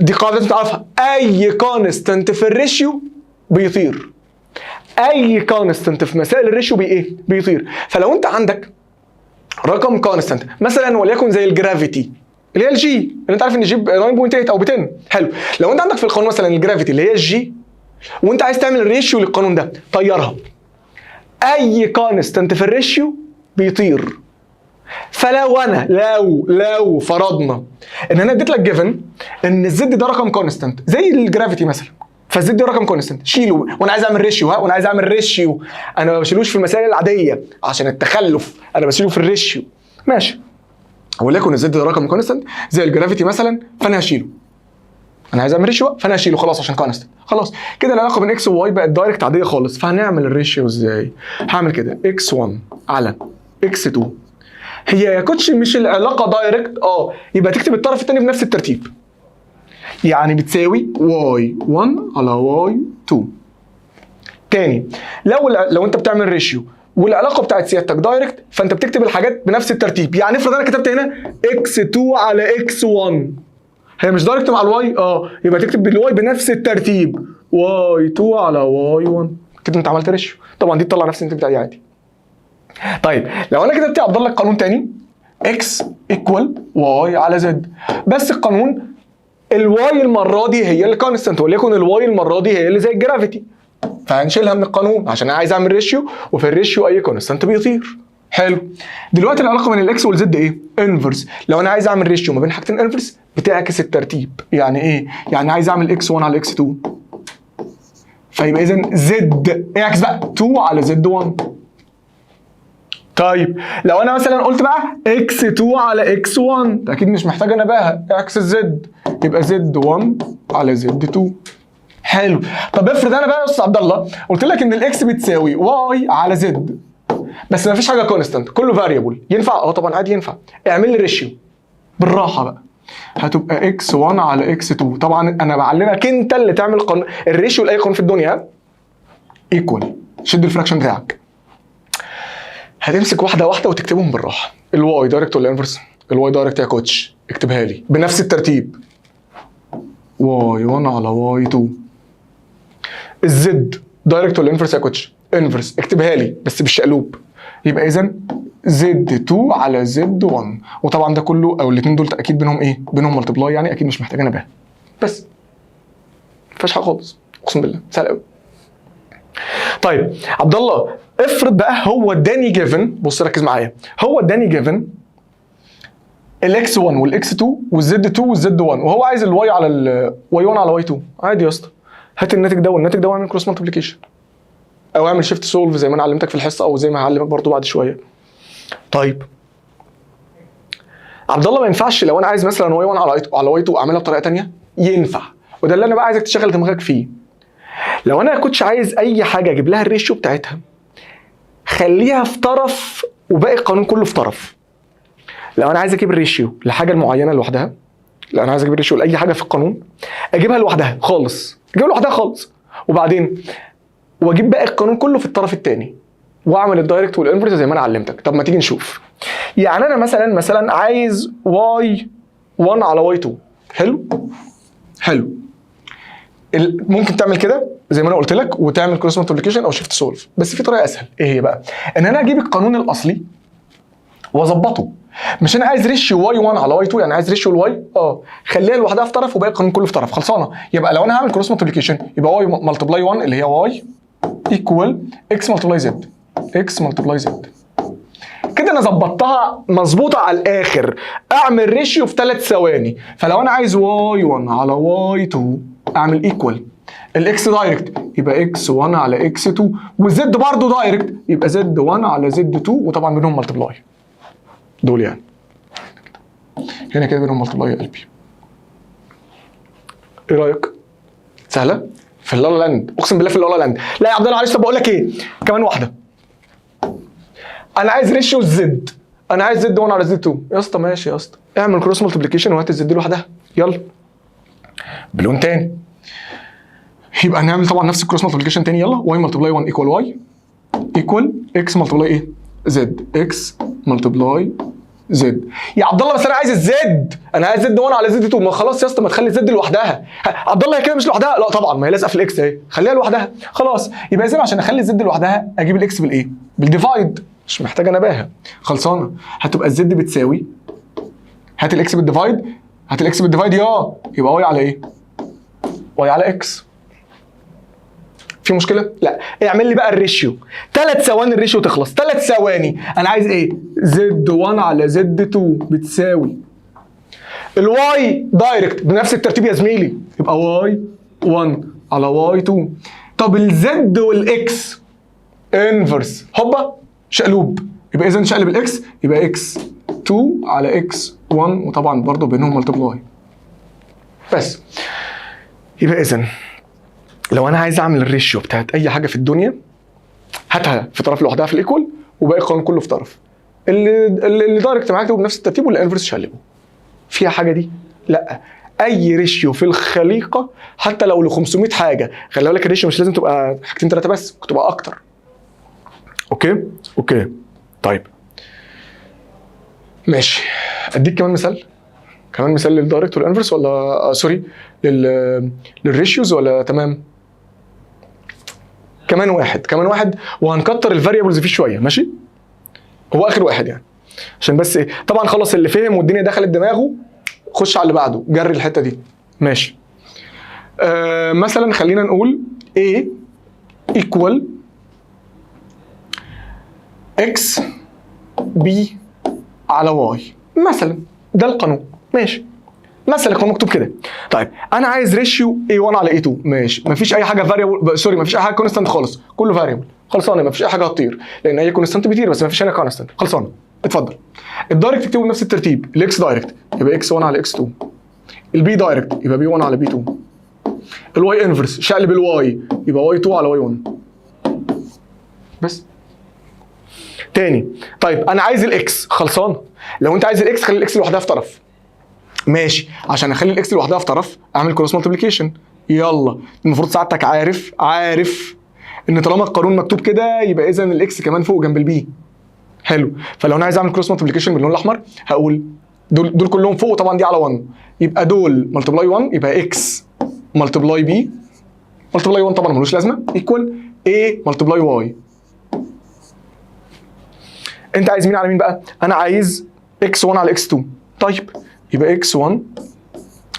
دي قاعده لازم تعرفها، اي كونستنت في الريشيو بيطير. اي كونستنت في مسائل الريشيو بيطير. فلو انت عندك رقم كونستنت مثلا وليكن زي الجرافيتي اللي هي الجي، اللي انت عارف ان جي 9.8 او ب 10. حلو. لو انت عندك في القانون مثلا الجرافيتي اللي هي الجي، وانت عايز تعمل ريشيو للقانون ده، طيرها. اي كونستنت في الريشيو بيطير. فلو انا لو فرضنا ان انا اديت لك جيفن ان الزد ده رقم كونستنت زي الجرافيتي مثلا، فالزد ده رقم كونستنت شيله، وانا عايز اعمل ريشيو وانا عايز اعمل ريشيو، انا ما بشيلوش في المسائل العاديه عشان التخلف، انا بشيله في الريشيو. ماشي. وليكن الزد ده رقم كونستنت زي الجرافيتي مثلا، فانا هشيله. انا عايز اعمل ريشيو فانا هشيله خلاص عشان كونستنت. خلاص كده العلاقه بين اكس وواي بقت دايركت عاديه خالص. فهنعمل الريشيو ازاي؟ هعمل كده اكس 1 على اكس 2. هي يا كوتش مش العلاقه دايركت؟ يبقى تكتب الطرف الثاني بنفس الترتيب، يعني بتساوي واي 1 على واي 2. تاني لو انت بتعمل ريشيو والعلاقه بتاعت سيادتك دايركت، فانت بتكتب الحاجات بنفس الترتيب. يعني افرض انا كتبت هنا اكس 2 على اكس 1، هي مش دايركت مع الواي؟ يبقى تكتب بالواي بنفس الترتيب، واي 2 على واي 1. كده انت عملت ريشيو. طبعا دي تطلع نفس النتيجه بتاعي عادي. طيب لو انا كتبت افضل لك قانون تاني، اكس ايكوال واي على زد، بس القانون الواي المره دي هي اللي كونستنت، وليكن الواي المره دي هي اللي زي الجرافيتي، فهنشيلها من القانون عشان انا عايز اعمل ريشيو، وفي الريشيو اي كونستنت بيطير. حلو. دلوقتي العلاقه بين الاكس والزد ايه؟ انفرس. لو انا عايز اعمل ريشيو ما بين حاجتين انفرس بتعكس الترتيب. يعني ايه؟ يعني عايز اعمل اكس 1 على اكس 2، فيبقى اذا زد اعكس بقى 2 على زد 1. طيب لو انا مثلا قلت بقى اكس 2 على اكس 1، اكيد مش محتاجه انباهه، اعكس الزد، يبقى زد 1 على زد 2. حلو. طب افرض انا بقى يا استاذ عبد الله قلت لك ان الاكس بتساوي واي على زد، بس ما فيش حاجه كونستنت، كله فاريبل، ينفع؟ طبعا عادي ينفع. اعمل لي ريشيو بالراحه بقى. هتبقى x1 على x2. طبعا انا بعلمك انت اللي تعمل قانون الريشيو لاي قانون في الدنيا. ايكوال، شد الفراكشن بتاعك. هتمسك واحده واحده وتكتبهم بالراحه. الواي دايركت ولا انفرس؟ الواي دايركت يا كوتش، اكتبها لي بنفس الترتيب. y1 على y2. الزد دايركت ولا انفرس يا كوتش؟ انفرس، اكتبها لي بس بالشقلوب. يبقى اذا z2 على z1. وطبعا ده كله او الاثنين دول اكيد بينهم ايه؟ بينهم ملتبلاي، يعني اكيد مش محتاج انبه. بس ما فيهاش حاجه خالص، اقسم بالله سهل قوي. طيب عبد الله، افرض بقى هو اداني جيفن، بص ركز معايا، هو اداني جيفن الاكس 1 والاكس 2 والزد 2 والزد 1، وهو عايز الواي على الواي 1 على واي 2. عادي يا اسطى، هات الناتج ده والناتج ده واعمل كروس مالتيبيكيشن، او اعمل شيفت سولف زي ما انا علمتك في الحصه، او زي ما هعلمك برضو بعد شويه. طيب عبد الله، ما ينفعش لو انا عايز مثلا واي 1 على واي 2 اعملها بطريقه ثانيه؟ ينفع، وده اللي انا بقى عايزك تشغل دماغك فيه. لو انا كنتش عايز اي حاجه اجيب لها الريشيو بتاعتها، خليها في طرف وباقي القانون كله في طرف. لو انا عايز اجيب الريشيو لحاجه معينه لوحدها، لو انا عايز اجيب الريشيو لاي حاجه في القانون، اجيبها لوحدها خالص، اجيبها لوحدها خالص، وبعدين واجيب باقي القانون كله في الطرف الثاني، واعمل الدايركت والانفرس زي ما انا علمتك. طب ما تيجي نشوف. يعني انا مثلا عايز واي 1 على واي 2. حلو. ممكن تعمل كده زي ما انا قلت لك وتعمل كروس مالتيبيكيشن او شيفت سولف، بس في طريقه اسهل. ايه هي بقى؟ ان انا اجيب القانون الاصلي واظبطه. مش انا عايز ريشيو واي 1 على واي 2، يعني عايز ريشيو الواي خليها لوحدها في طرف وباقي القانون كله في طرف، خلصانه. يبقى لو انا هعمل كروس مالتيبيكيشن يبقى واي ملتبلاي 1 اللي هي واي ايكوال اكس ملتبلاي زد، اكس ملتبلاي زد. كده انا ظبطتها مظبوطه على الاخر. اعمل ريشيو في 3 ثواني. فلو انا عايز واي 1 على واي 2 اعمل ايكوال الاكس دايركت يبقى اكس 1 على اكس 2، والزد برضه دايركت يبقى زد 1 على زد 2، وطبعا بينهم ملتبلاي دول. يعني هنا كده بينهم ملتبلاي يا قلبي. ايه رايك؟ سهله في اللالا لاند، اقسم بالله في اللالا لاند. لا يا عبد الله معلش، طب بقول لك ايه كمان واحده. انا عايز ريشيو الزد، انا عايز زد 1 على زد 2. يا اسطى ماشي يا اسطى، اعمل كروس مالتيبيكيشن وهات الزد لوحدها. يلا بلون تاني. يبقى نعمل طبعا نفس الكروس مالتيبيكيشن تاني. يلا واي ملتبلاي 1 ايكوال واي ايكوال اكس ملتبلاي ايه؟ زد، اكس ملتبلاي زد. يا عبد الله بس انا عايز الزد، انا عايز زد 1 على زد 2. ما خلاص يا اسطى، ما تخلي الزد لوحدها. عبد الله هي كده مش لوحدها؟ لا طبعا، ما هي لازقه في الاكس اهي، خليها لوحدها خلاص. يبقى اذا عشان اخلي الزد لوحدها اجيب الاكس بالايه؟ بالديفايد، مش محتاجه نباهه، خلصانه. هتبقى الزد بتساوي، هات الاكس بالديفايد، هات الاكس بالديفايد يبقى واي على ايه؟ واي على اكس. في مشكله؟ لا. اعمل لي بقى الريشيو 3 ثواني، الريشيو تخلص 3 ثواني. انا عايز ايه؟ زد 1 على زد 2 بتساوي الواي دايركت بنفس الترتيب يا زميلي، يبقى واي 1 على واي 2. طب الزد والاكس انفرس، هوبا شقلوب، يبقى اذا شقلب الاكس يبقى اكس 2 على اكس 1، وطبعا برضه بينهم ملتبلاي. بس يبقى اذا لو انا عايز اعمل الريشيو بتاعت اي حاجه في الدنيا، هاتها في طرف لوحدها في الايكوال، وباقي القانون كله في طرف. اللي دايركت معاك تبقى بنفس الترتيب، واللي انفرس شقلبه. فيها حاجه دي؟ لا. اي ريشيو في الخليقه حتى لو ل 500 حاجه، خلي بالك الريشيو مش لازم تبقى حاجتين 3 بس، ممكن تبقى اكتر. اوكي طيب ماشي. اديك كمان مثال للدايركت والانفرس، ولا سوري للريشيوز، ولا تمام؟ كمان واحد وهنكتر الفاريبلز فيه شويه، ماشي؟ هو اخر واحد يعني، عشان بس ايه، طبعا خلص اللي فهم والدنيا دخلت دماغه، خش على اللي بعده، جري الحته دي، ماشي؟ مثلا خلينا نقول A equal x b على y مثلا، ده القانون، ماشي؟ مثلا القانون مكتوب كده. طيب انا عايز ريشيو A1 على A2، ماشي؟ مفيش اي حاجه فاريبل، سوري مفيش اي حاجه كونستانت خالص، كله فاريبل، خلصانه. مفيش اي حاجه هتطير لان هي كونستانت بيطير، بس مفيش هنا كونستانت، خلصانه. اتفضل. الدايركت تكتبه بنفس الترتيب، الاكس دايركت يبقى x1 على x2، البي دايركت يبقى b1 على b2، الواي انفرس شقلب الواي يبقى y2 على y1. بس تاني. طيب انا عايز الاكس، خلصانه. لو انت عايز الاكس خلي الاكس لوحدها في طرف، ماشي، عشان اخلي الاكس لوحدها في طرف اعمل كروس مالتيبليكيشن. يلا المفروض سعادتك عارف ان طالما القانون مكتوب كده يبقى اذا الاكس كمان فوق جنب البي. حلو، فلو انا عايز اعمل كروس مالتيبليكيشن باللون الاحمر هقول دول كلهم فوق، طبعا دي على 1 يبقى دول ملتبلاي 1 يبقى اكس ملتبلاي بي ملتبلاي 1 طبعا ملوش لازمه ايكوال اي ملتبلاي واي. انت عايز مين على مين بقى؟ انا عايز اكس 1 على اكس 2. طيب يبقى اكس 1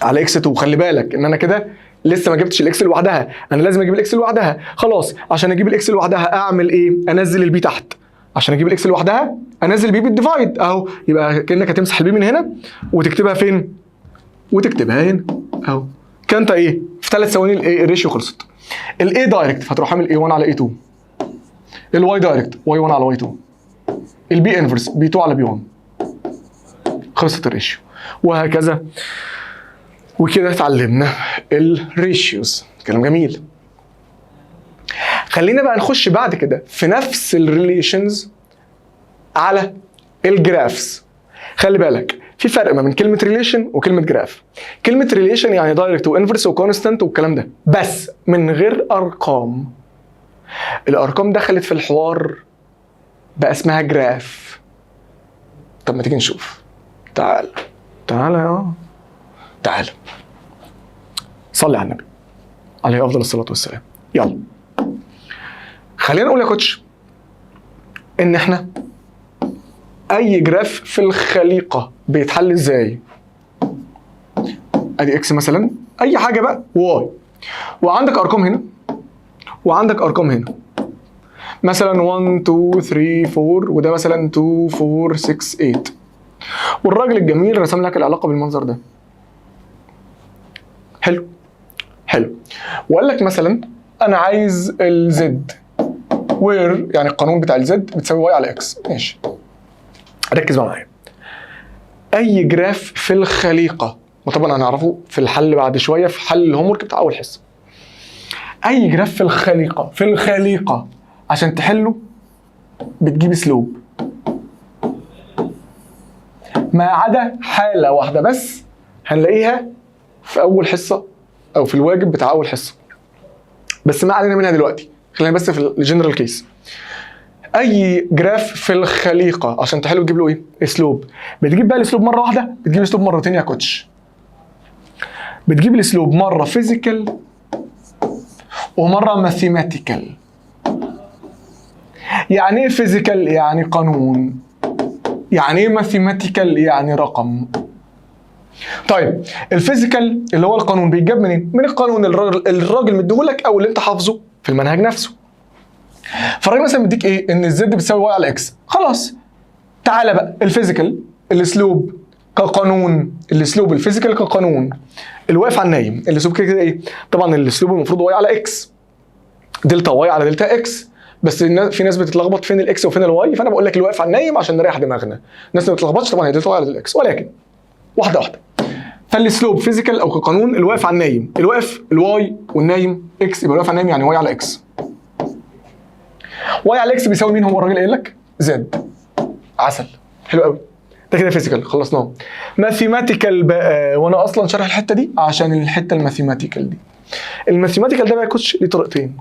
على اكس 2. خلي بالك ان انا كده لسه ما جبتش الاكس لوحدها، انا لازم اجيب الاكس لوحدها. خلاص عشان اجيب الاكس لوحدها اعمل ايه؟ انزل البي تحت. عشان اجيب الاكس لوحدها انزل البي بالديفايد اهو، يبقى كانك هتمسح البي من هنا وتكتبها فين؟ وتكتبها هنا اهو. كانت ايه؟ في 3 ثواني الريشيو خلصت. الاي دايركت فتروح عامل اي 1 على اي 2. الواي دايركت واي 1 على واي 2. البي انفرس بي 2 على بي 1. خلصت الريشيو وهكذا. وكده اتعلمنا الريشيوز. كلام جميل. خلينا بقى نخش بعد كده في نفس الريليشنز على الجرافس. خلي بالك في فرق ما بين كلمه ريليشن وكلمه جراف. كلمه ريليشن يعني دايركت وانفرس وكونستانت والكلام ده، بس من غير ارقام. الارقام دخلت في الحوار بقى اسمها جراف. طب ما تيجي نشوف. تعال يا تعال. صلي على النبي عليه افضل الصلاه والسلام. يلا خلينا نقول يا كوتش ان احنا اي جراف في الخليقه بيتحل ازاي؟ ادي اكس مثلا، اي حاجه بقى واي، وعندك ارقام هنا وعندك ارقام هنا، مثلا 1 2 3 4 وده مثلا 2 4 6 8، والراجل الجميل رسم لك العلاقه بالمنظر ده. حلو وقال لك مثلا انا عايز الزد وير، يعني القانون بتاع الزد بتساوي واي على اكس. ماشي، ركز بقى معايا. اي جراف في الخليقه، وطبعا هنعرفه في الحل بعد شويه في حل الهوم ورك بتاع اول حصه. اي جراف في الخليقه عشان تحله بتجيب سلوب، ما عدا حاله واحده بس هنلاقيها في اول حصه او في الواجب بتاع اول حصه، بس ما علينا منها دلوقتي، خلينا بس في الجنرال كيس. اي جراف في الخليقه عشان تحله بتجيب له ايه؟ اسلوب. بتجيب بقى الاسلوب مره واحده؟ بتجيب اسلوب مرتين يا كوتش. بتجيب الاسلوب مره فيزيكال ومره ماثيماتيكال. يعني ايه فيزيكال؟ يعني قانون. يعني ايه ماثيماتيكال؟ يعني رقم. طيب الفيزيكال اللي هو القانون بيتجاب منين؟ من القانون الراجل مديهولك او اللي انت حافظه في المنهج نفسه. فالراجل مثلا مديك ايه؟ ان الزد بتساوي واي على اكس. خلاص تعالى بقى الفيزيكال، الاسلوب كقانون، الاسلوب الفيزيكال كقانون الواقف على النايم. الاسلوب كده ايه؟ طبعا الاسلوب المفروض واي على اكس، دلتا واي على دلتا اكس، بس في ناس بتتلخبط فين الاكس وفين الواي، فانا بقول لك الواقف على النايم عشان نريح دماغنا. الناس ما بتتلخبطش، طبعا هي دلتا واي على دلتا اكس، ولكن واحده واحده. فالاسلوب فيزيكال او كقانون الواقف على النايم، الواقف الواي والنايم اكس، يبقى الواقف على النايم يعني واي على اكس. واي على اكس بيساوي مين؟ هو الراجل قايل لك زد. عسل، حلو قوي. ده كده فيزيكال خلصناه. ماثيماتيكال بقى، وانا اصلا شارح الحته دي عشان الحته الماثيماتيكال دي. الماثيماتيكال ده بقى يا كوتش ليه طريقتين.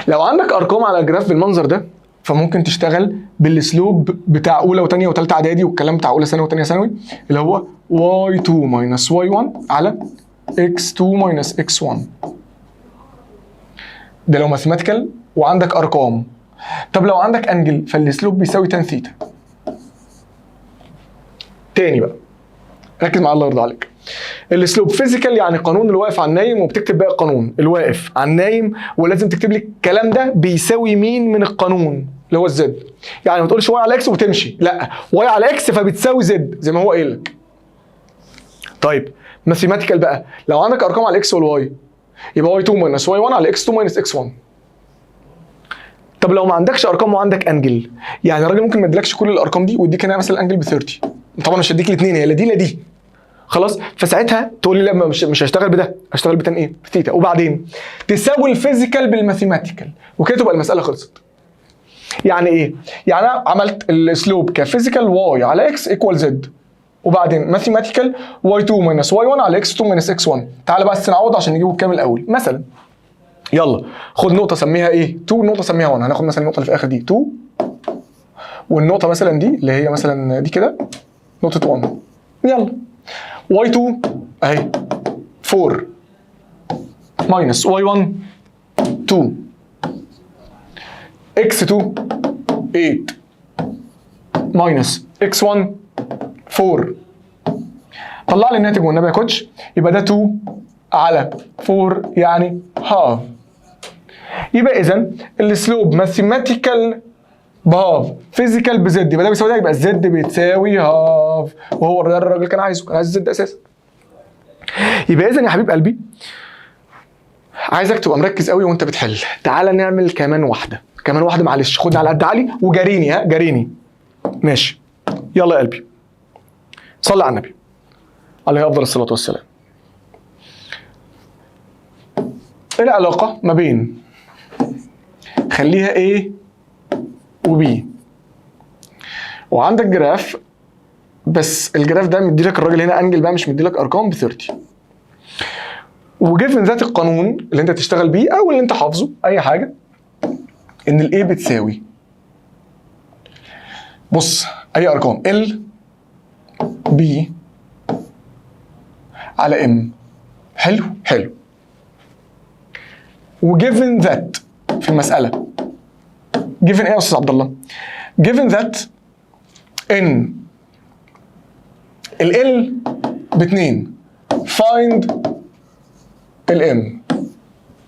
لو عندك ارقام على جراف بالمنظر ده فممكن تشتغل بالاسلوب بتاع اولى وثانيه وثالثه اعدادي والكلام بتاع اولى ثانوي وثانيه ثانوي، اللي هو y2 minus y1 على x2 minus x1. ده لو ماثيماتيكال وعندك ارقام. طب لو عندك انجل فالاسلوب بيساوي تان ثيتا. تاني بقى ركز معايا الله يرضى عليك. الاسلوب فيزيكال يعني قانون الواقف على النايم، وبتكتب بقى القانون الواقف على النايم، ولازم تكتب لي الكلام ده بيساوي مين من القانون اللي هو الزد. يعني ما تقولش واي على اكس وتمشي، لا، واي على اكس فبتساوي زد زي ما هو قايل لك. طيب ماثيماتيكال بقى، لو عندك ارقام على الاكس والواي يبقى y2 minus y1 على x2 minus x1. طب لو ما عندكش ارقام وعندك انجل، يعني الراجل ممكن ما يديلكش كل الارقام دي ويديك هنا مثلا انجل ب 30، طبعا مش هديك الاثنين، هي لا دي لا دي. خلاص، فساعتها تقول لي لا مش هشتغل بده، هشتغل بتان ايه؟ بثيتا. وبعدين تساوي الفيزيكال بالماثيماتيكال وكده تبقى المساله خلصت. يعني ايه؟ يعني انا عملت الاسلوب كفيزيكال واي على اكس ايكوال زد، وبعدين ماثيماتيكال y2 minus y1 على x2 minus x1. تعالى بقى نعوض عشان نجيبه بكام الاول. مثلا يلا خد نقطه سميها ايه 2 نقطه سميها 1. هناخد مثلا النقطه اللي في الاخر دي 2 والنقطه مثلا دي اللي هي مثلا دي كده نقطه 1. يلا y2 اهي 4 minus y1 2 x2 8 minus x1 4. طلع لي الناتج والنبي يا كوتش. يبقى ده 2 على 4 يعني هاف. يبقى اذا السلوب ماثيماتيكال بهاف، فيزيكال بزد، يبقى ده بيساوي ده، يبقى الزد بتساوي هاف، وهو ده الراجل كان عايزه، كان عايز الزد اساسا. يبقى اذا يا حبيب قلبي عايزك تبقى مركز قوي وانت بتحل. تعالى نعمل كمان واحده، كمان واحده معلش، خدني على قد علي وجاريني، ها جاريني ماشي. يلا يا قلبي صلي على النبي عليه افضل الصلاه والسلام. ايه العلاقه ما بين خليها A و B وعندك جراف، بس الجراف ده مديلك الراجل هنا انجل بقى، مش مديلك ارقام ب 30، وجيفن ذات القانون اللي انت تشتغل بيه او اللي انت حافظه اي حاجه، ان الاي بتساوي بص اي ارقام L B على M. حلو حلو. وجيفن ذات في المساله جيفن ايه يا استاذ عبد الله؟ جيفن ذات ان ال ب2 فايند الام.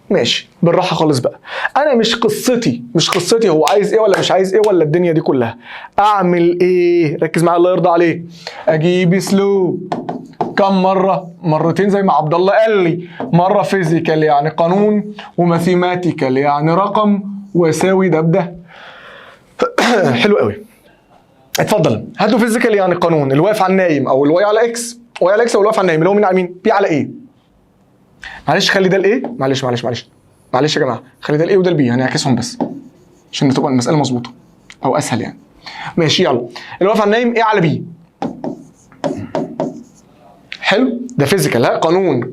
ماشي بالراحه خالص بقى. انا مش قصتي هو عايز ايه ولا مش عايز ايه ولا الدنيا دي كلها. اعمل ايه؟ ركز معايا الله يرضى عليك. اجيب سلوب كم مره؟ مرتين زي ما عبد الله قال لي، مره فيزيكال يعني قانون، وماثيماتيكال يعني رقم، واساوي ده بده. حلو قوي. اتفضل هاتوا فيزيكال يعني قانون، الواقف على النايم او الواي على اكس، واي على اكس او الواقف على النايم اللي هو مين على مين؟ بي على ايه؟ معلش خلي ده الايه، معلش يا جماعه، خلي ده الايه وده البي، هنعكسهم بس عشان تبقى المساله مظبوطه او اسهل يعني. ماشي يلا. الواقف على النايم ايه على بي. حلو ده فيزيكال، ها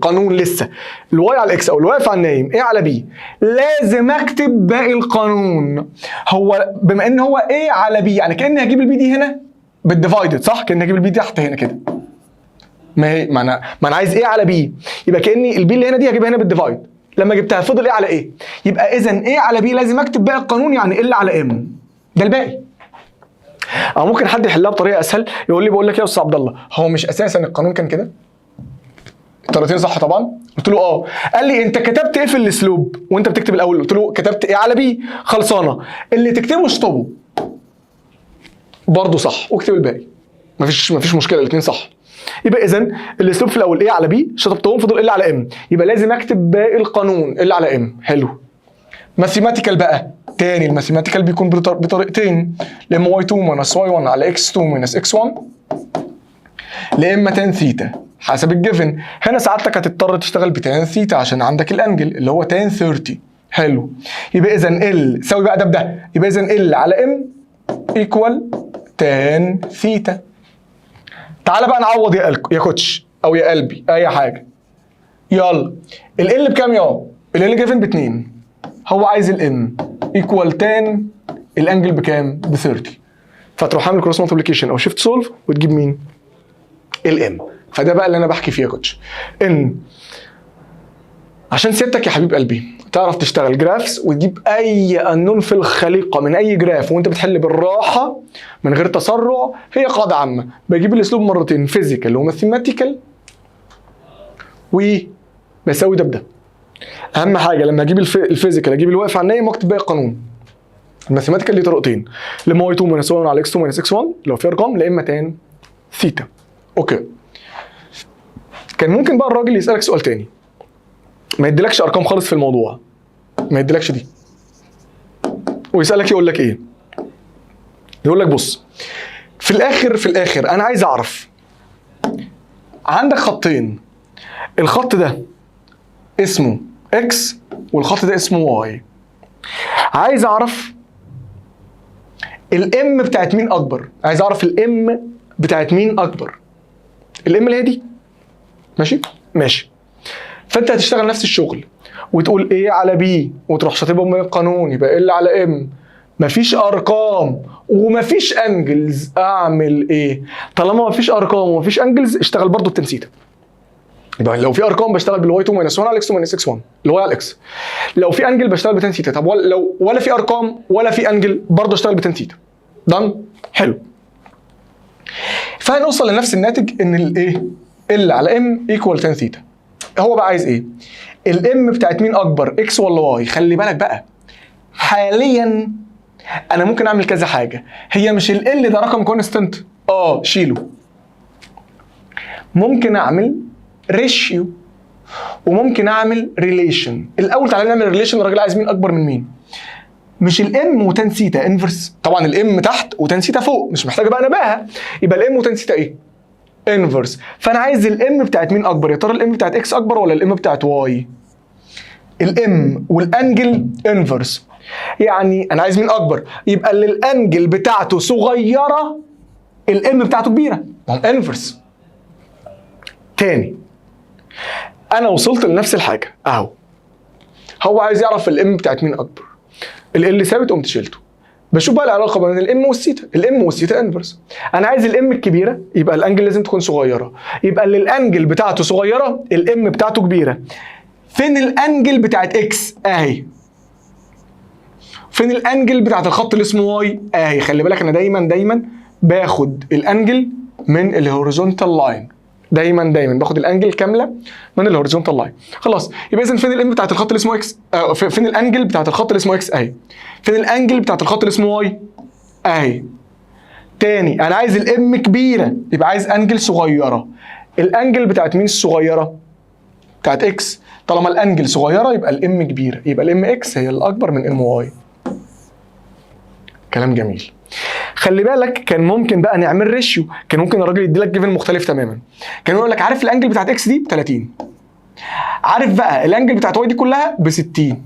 قانون لسه. الواي على الاكس او الواقف على النايم ايه على بي، لازم اكتب باقي القانون. هو بما ان هو ايه على بي يعني كاني هجيب البي دي هنا بالديفايدد، صح؟ كاني هجيب البي دي تحت هنا كده. ما انا عايز ايه على بي، يبقى كاني البي اللي هنا دي هجيبها هنا بالديفايد. لما جبتها فضل ايه على ايه، يبقى اذا ايه على بي لازم اكتب باقي القانون يعني ال على ام، ده الباقي. او ممكن حد يحلها بطريقه اسهل، يقول لي بقول لك يا استاذ عبد الله هو مش اساسا القانون كان كده؟ الطريقتين صح طبعا. قلت له اه. قال لي انت كتبت ايه في الاسلوب وانت بتكتب الاول؟ قلت له كتبت ايه على بي، خلصانه، اللي تكتبه اشطبه برضه صح، واكتب الباقي، مفيش مشكله، الاثنين صح. يبقى اذا الاسلوب في الاول ايه على بي، شطبتهم فضل ال على ام، يبقى لازم اكتب باقي القانون ال على ام. حلو. ماثيماتيكال بقى تاني، الماثيماتيكال بيكون بطريقتين، لا اما y2 minus y1 على x2 minus x1، لا اما تان ثيتا حسب الجيفن. هنا سعادتك هتضطر تشتغل بتان ثيتا عشان عندك الانجل اللي هو تان 30. حلو. يبقى اذا ال ساوي بقى ده بده، يبقى اذا ال على ام ايكوال تان ثيتا. تعالى بقى نعوض يا كوتش او يا قلبي اي حاجه. يلا ال بكام يا؟ ال جيفن ب2، هو عايز الام ايكوال تان الانجل بكام؟ ب 30. فتروح عامل كروس مالتيبليكيشن او شيفت سولف وتجيب مين؟ الام. فده بقى اللي انا بحكي فيه يا كوتش، ان عشان سيادتك يا حبيب قلبي تعرف تشتغل جرافس وتجيب اي انون في الخليقه من اي جراف وانت بتحل بالراحه من غير تسرع. هي قاعده عامه، بجيب الاسلوب مرتين، فيزيكال وماثيماتيكال، وبساوي ده بده. اهم حاجه لما اجيب الفيزيكال اجيب الواقف على النايم واكتب باقي القانون. الماثيماتيكال ليه طريقتين، لما y2 minus y1 على x2 minus x1 لو في ارقام، لا اما تان ثيتا. اوكي. كان ممكن بقى الراجل يسالك سؤال تاني، ما يديلكش ارقام خالص في الموضوع، ما يديلكش دي، ويسالك يقول لك ايه؟ يقول لك بص في الاخر انا عايز اعرف عندك خطين، الخط ده اسمه x والخط ده اسمه y، عايز اعرف الام بتاعت مين اكبر، عايز اعرف الام بتاعت مين اكبر. الام اللي هي دي. ماشي. فانت هتشتغل نفس الشغل وتقول ايه على بي وتروح شاطبهم من القانون، يبقى ال على ام. مفيش ارقام ومفيش انجلز، اعمل ايه؟ طالما مفيش ارقام ومفيش انجلز اشتغل برضو بتنسيتا. يبقى لو في ارقام بشتغل بالواي 2 ماينس 1 على اكس 2 ماينس اكس 1 اللي هو على الاكس. لو في انجل بشتغل بتان ثيتا. طب لو ولا في ارقام ولا في انجل برضه اشتغل بتان ثيتا. دان. حلو. فهنوصل لنفس الناتج ان الايه؟ ال على ام ايكوال تان ثيتا. هو بقى عايز ايه؟ الام بتاعت مين اكبر، اكس ولا واي؟ خلي بالك بقى حاليا انا ممكن اعمل كذا حاجه. هي مش ال ده رقم كونستنت؟ شيله. ممكن اعمل ريشيو وممكن اعمل ريليشن. الاول تعالى نعمل ريليشن. الراجل عايز مين اكبر من مين؟ مش الام وتان ثيتا انفرس؟ طبعا الام تحت وتان ثيتا فوق، مش محتاجه بقى نباهه. يبقى الام وتان ثيتا ايه؟ انفرس. فانا عايز الام بتاعت مين اكبر؟ يا ترى الام بتاعت اكس اكبر ولا الام بتاعت واي؟ الام والانجل انفرس، يعني انا عايز مين اكبر؟ يبقى اللي الانجل بتاعته صغيره الام بتاعته كبيره، ما هو انفرس. تاني انا وصلت لنفس الحاجه اهو. هو عايز يعرف الام بتاعت مين اكبر. ال ثابت قمت شيلته. بشوف بقى العلاقه بين الام والثيتا. الام والثيتا انفرس. انا عايز الام الكبيره يبقى الانجل لازم تكون صغيره. يبقى اللي الانجل بتاعته صغيره الام بتاعته كبيره. فين الانجل بتاعت اكس؟ اهي. فين الانجل بتاعت الخط اللي اسمه واي؟ اهي. خلي بالك انا دايما باخد الانجل من الهوريزونتال لاين. دايما باخد الانجل كامله من الهوريزونتال لاين. خلاص. يبقى اذا فين الام بتاعت الخط اللي اسمه اكس؟ فين الانجل بتاعت الخط اللي اسمه اكس؟ اهي. فين الانجل بتاعت الخط اللي اسمه واي؟ اهي. تاني انا عايز الام كبيره يبقى عايز انجل صغيره. الانجل بتاعت مين الصغيره؟ بتاعت اكس. طالما الانجل صغيره يبقى الام كبيره، يبقى الام اكس هي الاكبر من ام واي. كلام جميل. خلي بالك كان ممكن بقى نعمل ريشيو. كان ممكن الراجل يدي لك جيفن مختلف تماما. كان يقول لك عارف الانجل بتاعت اكس دي ب 30، عارف بقى الانجل بتاعت واي دي كلها ب 60.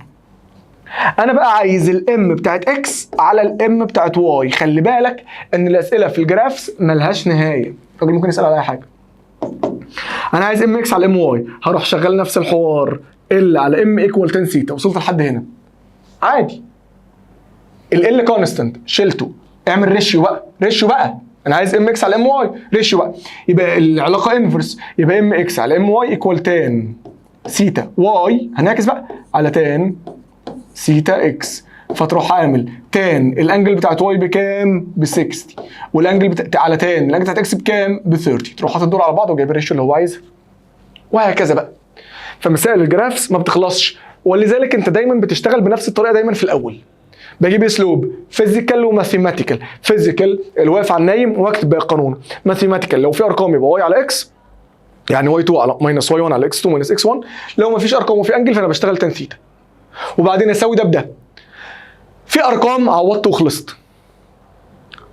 انا بقى عايز الام بتاعت اكس على الام بتاعت واي. خلي بالك ان الاسئله في الجرافس ملهاش نهايه. الراجل ممكن يسال على اي حاجه. انا عايز ام اكس على ام واي، هروح شغال نفس الحوار. ال على ام ايكوال تان ثيتا. وصلت لحد هنا عادي. ال كونستنت شلته. اعمل ريشيو بقى. انا عايز ام اكس على ام واي، ريشيو بقى. يبقى العلاقه انفرس. يبقى ام اكس على ام واي ايكوال تان ثيتا واي، هنعكس بقى على تان ثيتا اكس. فتروح عامل تان الانجل بتاعت واي بكام؟ ب 60. والانجل على تان الانجل بتاعت اكس بكام؟ ب 30. تروح حاطط دول على بعض وجايب الريشيو اللي هو عايزها. وهكذا بقى. فمسائل الجرافس ما بتخلصش، ولذلك انت دايما بتشتغل بنفس الطريقه دايما في الاول. بجيب اسلوب فيزيكال وماثيماتيكال. فيزيكال اللي واقف على النايم واكتب باقي القانون. ماثيماتيكال لو في ارقام يبقى واي على اكس، يعني واي 2 على ماينس واي 1 على اكس 2 ماينس اكس 1. لو ما فيش ارقام وفي انجل فانا بشتغل تان ثيتا. وبعدين اساوي ده بده. في ارقام عوضت وخلصت.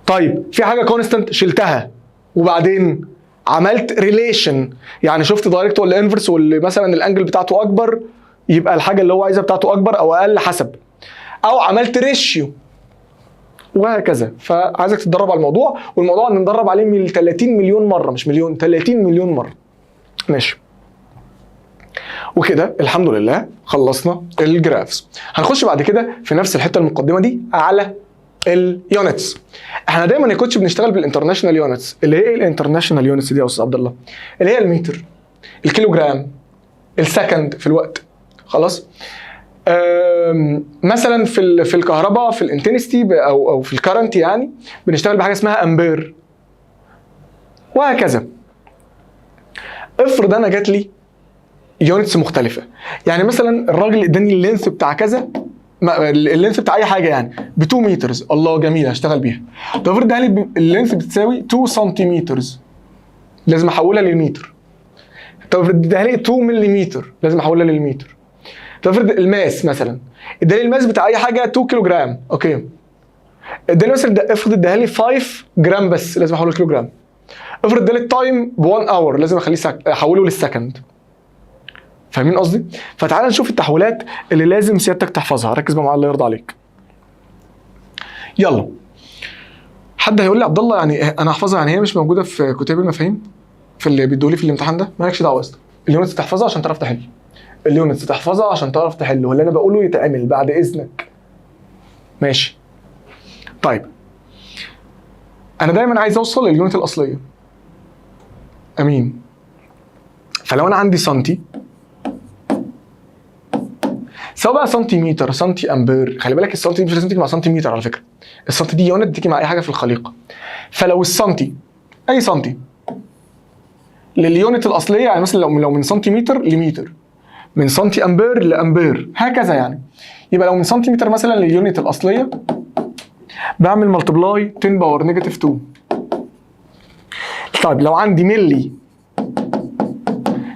طيب في حاجه كونستنت شلتها وبعدين عملت ريليشن، يعني شفت دايركت ولا انفرس واللي مثلا الانجل بتاعته اكبر يبقى الحاجه اللي هو عايزها بتاعته اكبر او اقل حسب، او عملت ريشيو وهكذا. فعايزك تتدرب على الموضوع، والموضوع ان ندرب عليه من 30 مليون مره، مش مليون، 30 مليون مره. ماشي. وكده الحمد لله خلصنا الجرافس. هنخش بعد كده في نفس الحته المقدمه دي على اليونتس. احنا دايما يا كوتش بنشتغل بالانترناشونال يونتس. اللي هي ايه الانترناشونال يونتس دي يا استاذ عبد الله؟ اللي هي المتر، الكيلوجرام، السكند في الوقت. خلاص. مثلا في الكهرباء في الانتنستي او في الكرنت يعني بنشتغل بحاجه اسمها امبير وهكذا. افرض انا جات لي يونتس مختلفه، يعني مثلا الراجل اداني اللينث بتاع كذا، اللينث بتاع اي حاجه يعني ب 2 مترز. الله جميل هشتغل بيها. طب افرض اداني اللينث بتساوي 2 سنتيمترز، لازم احولها للمتر. طب افرض اداني 2 ملم، لازم احولها للمتر. طب افرض الماس مثلا اداني الماس بتاع اي حاجه 2 كيلو جرام، اوكي. اداني مثلا افرض اداها لي 5 جرام بس، لازم احوله لكيلو جرام. افرض اداني التايم ب 1 اور، لازم احوله للسكند. فاهمين قصدي؟ فتعال نشوف التحويلات اللي لازم سيادتك تحفظها. ركز بقى معايا الله يرضى عليك. يلا. حد هيقول لي عبد الله يعني انا احفظها، يعني هي مش موجوده في كتاب المفاهيم؟ في اللي بيدولي في الامتحان ده مالكش دعوه يا اسطى. اليونتس تحفظها عشان تعرف تحل. اليونتس تحفظها عشان تعرف تحل، واللي انا بقوله يتعمل بعد اذنك. ماشي. طيب انا دايما عايز اوصل لليونت الاصليه. امين. فلو انا عندي سنتي، سواء بقى سنتيمتر، سنتي امبير، خلي بالك السنتي مش لازم تيجي مع سنتيمتر على فكره. السنتي دي يونت بتيجي مع اي حاجه في الخليقه. فلو السنتي اي سنتي لليونت الاصليه، يعني مثلا لو من سنتيمتر لمتر، من سنتي امبير لامبير، هكذا يعني. يبقى لو من سنتيمتر مثلا لليونت الاصليه بعمل ملتبلاي 10 باور نيجاتيف 2. طيب لو عندي ملي،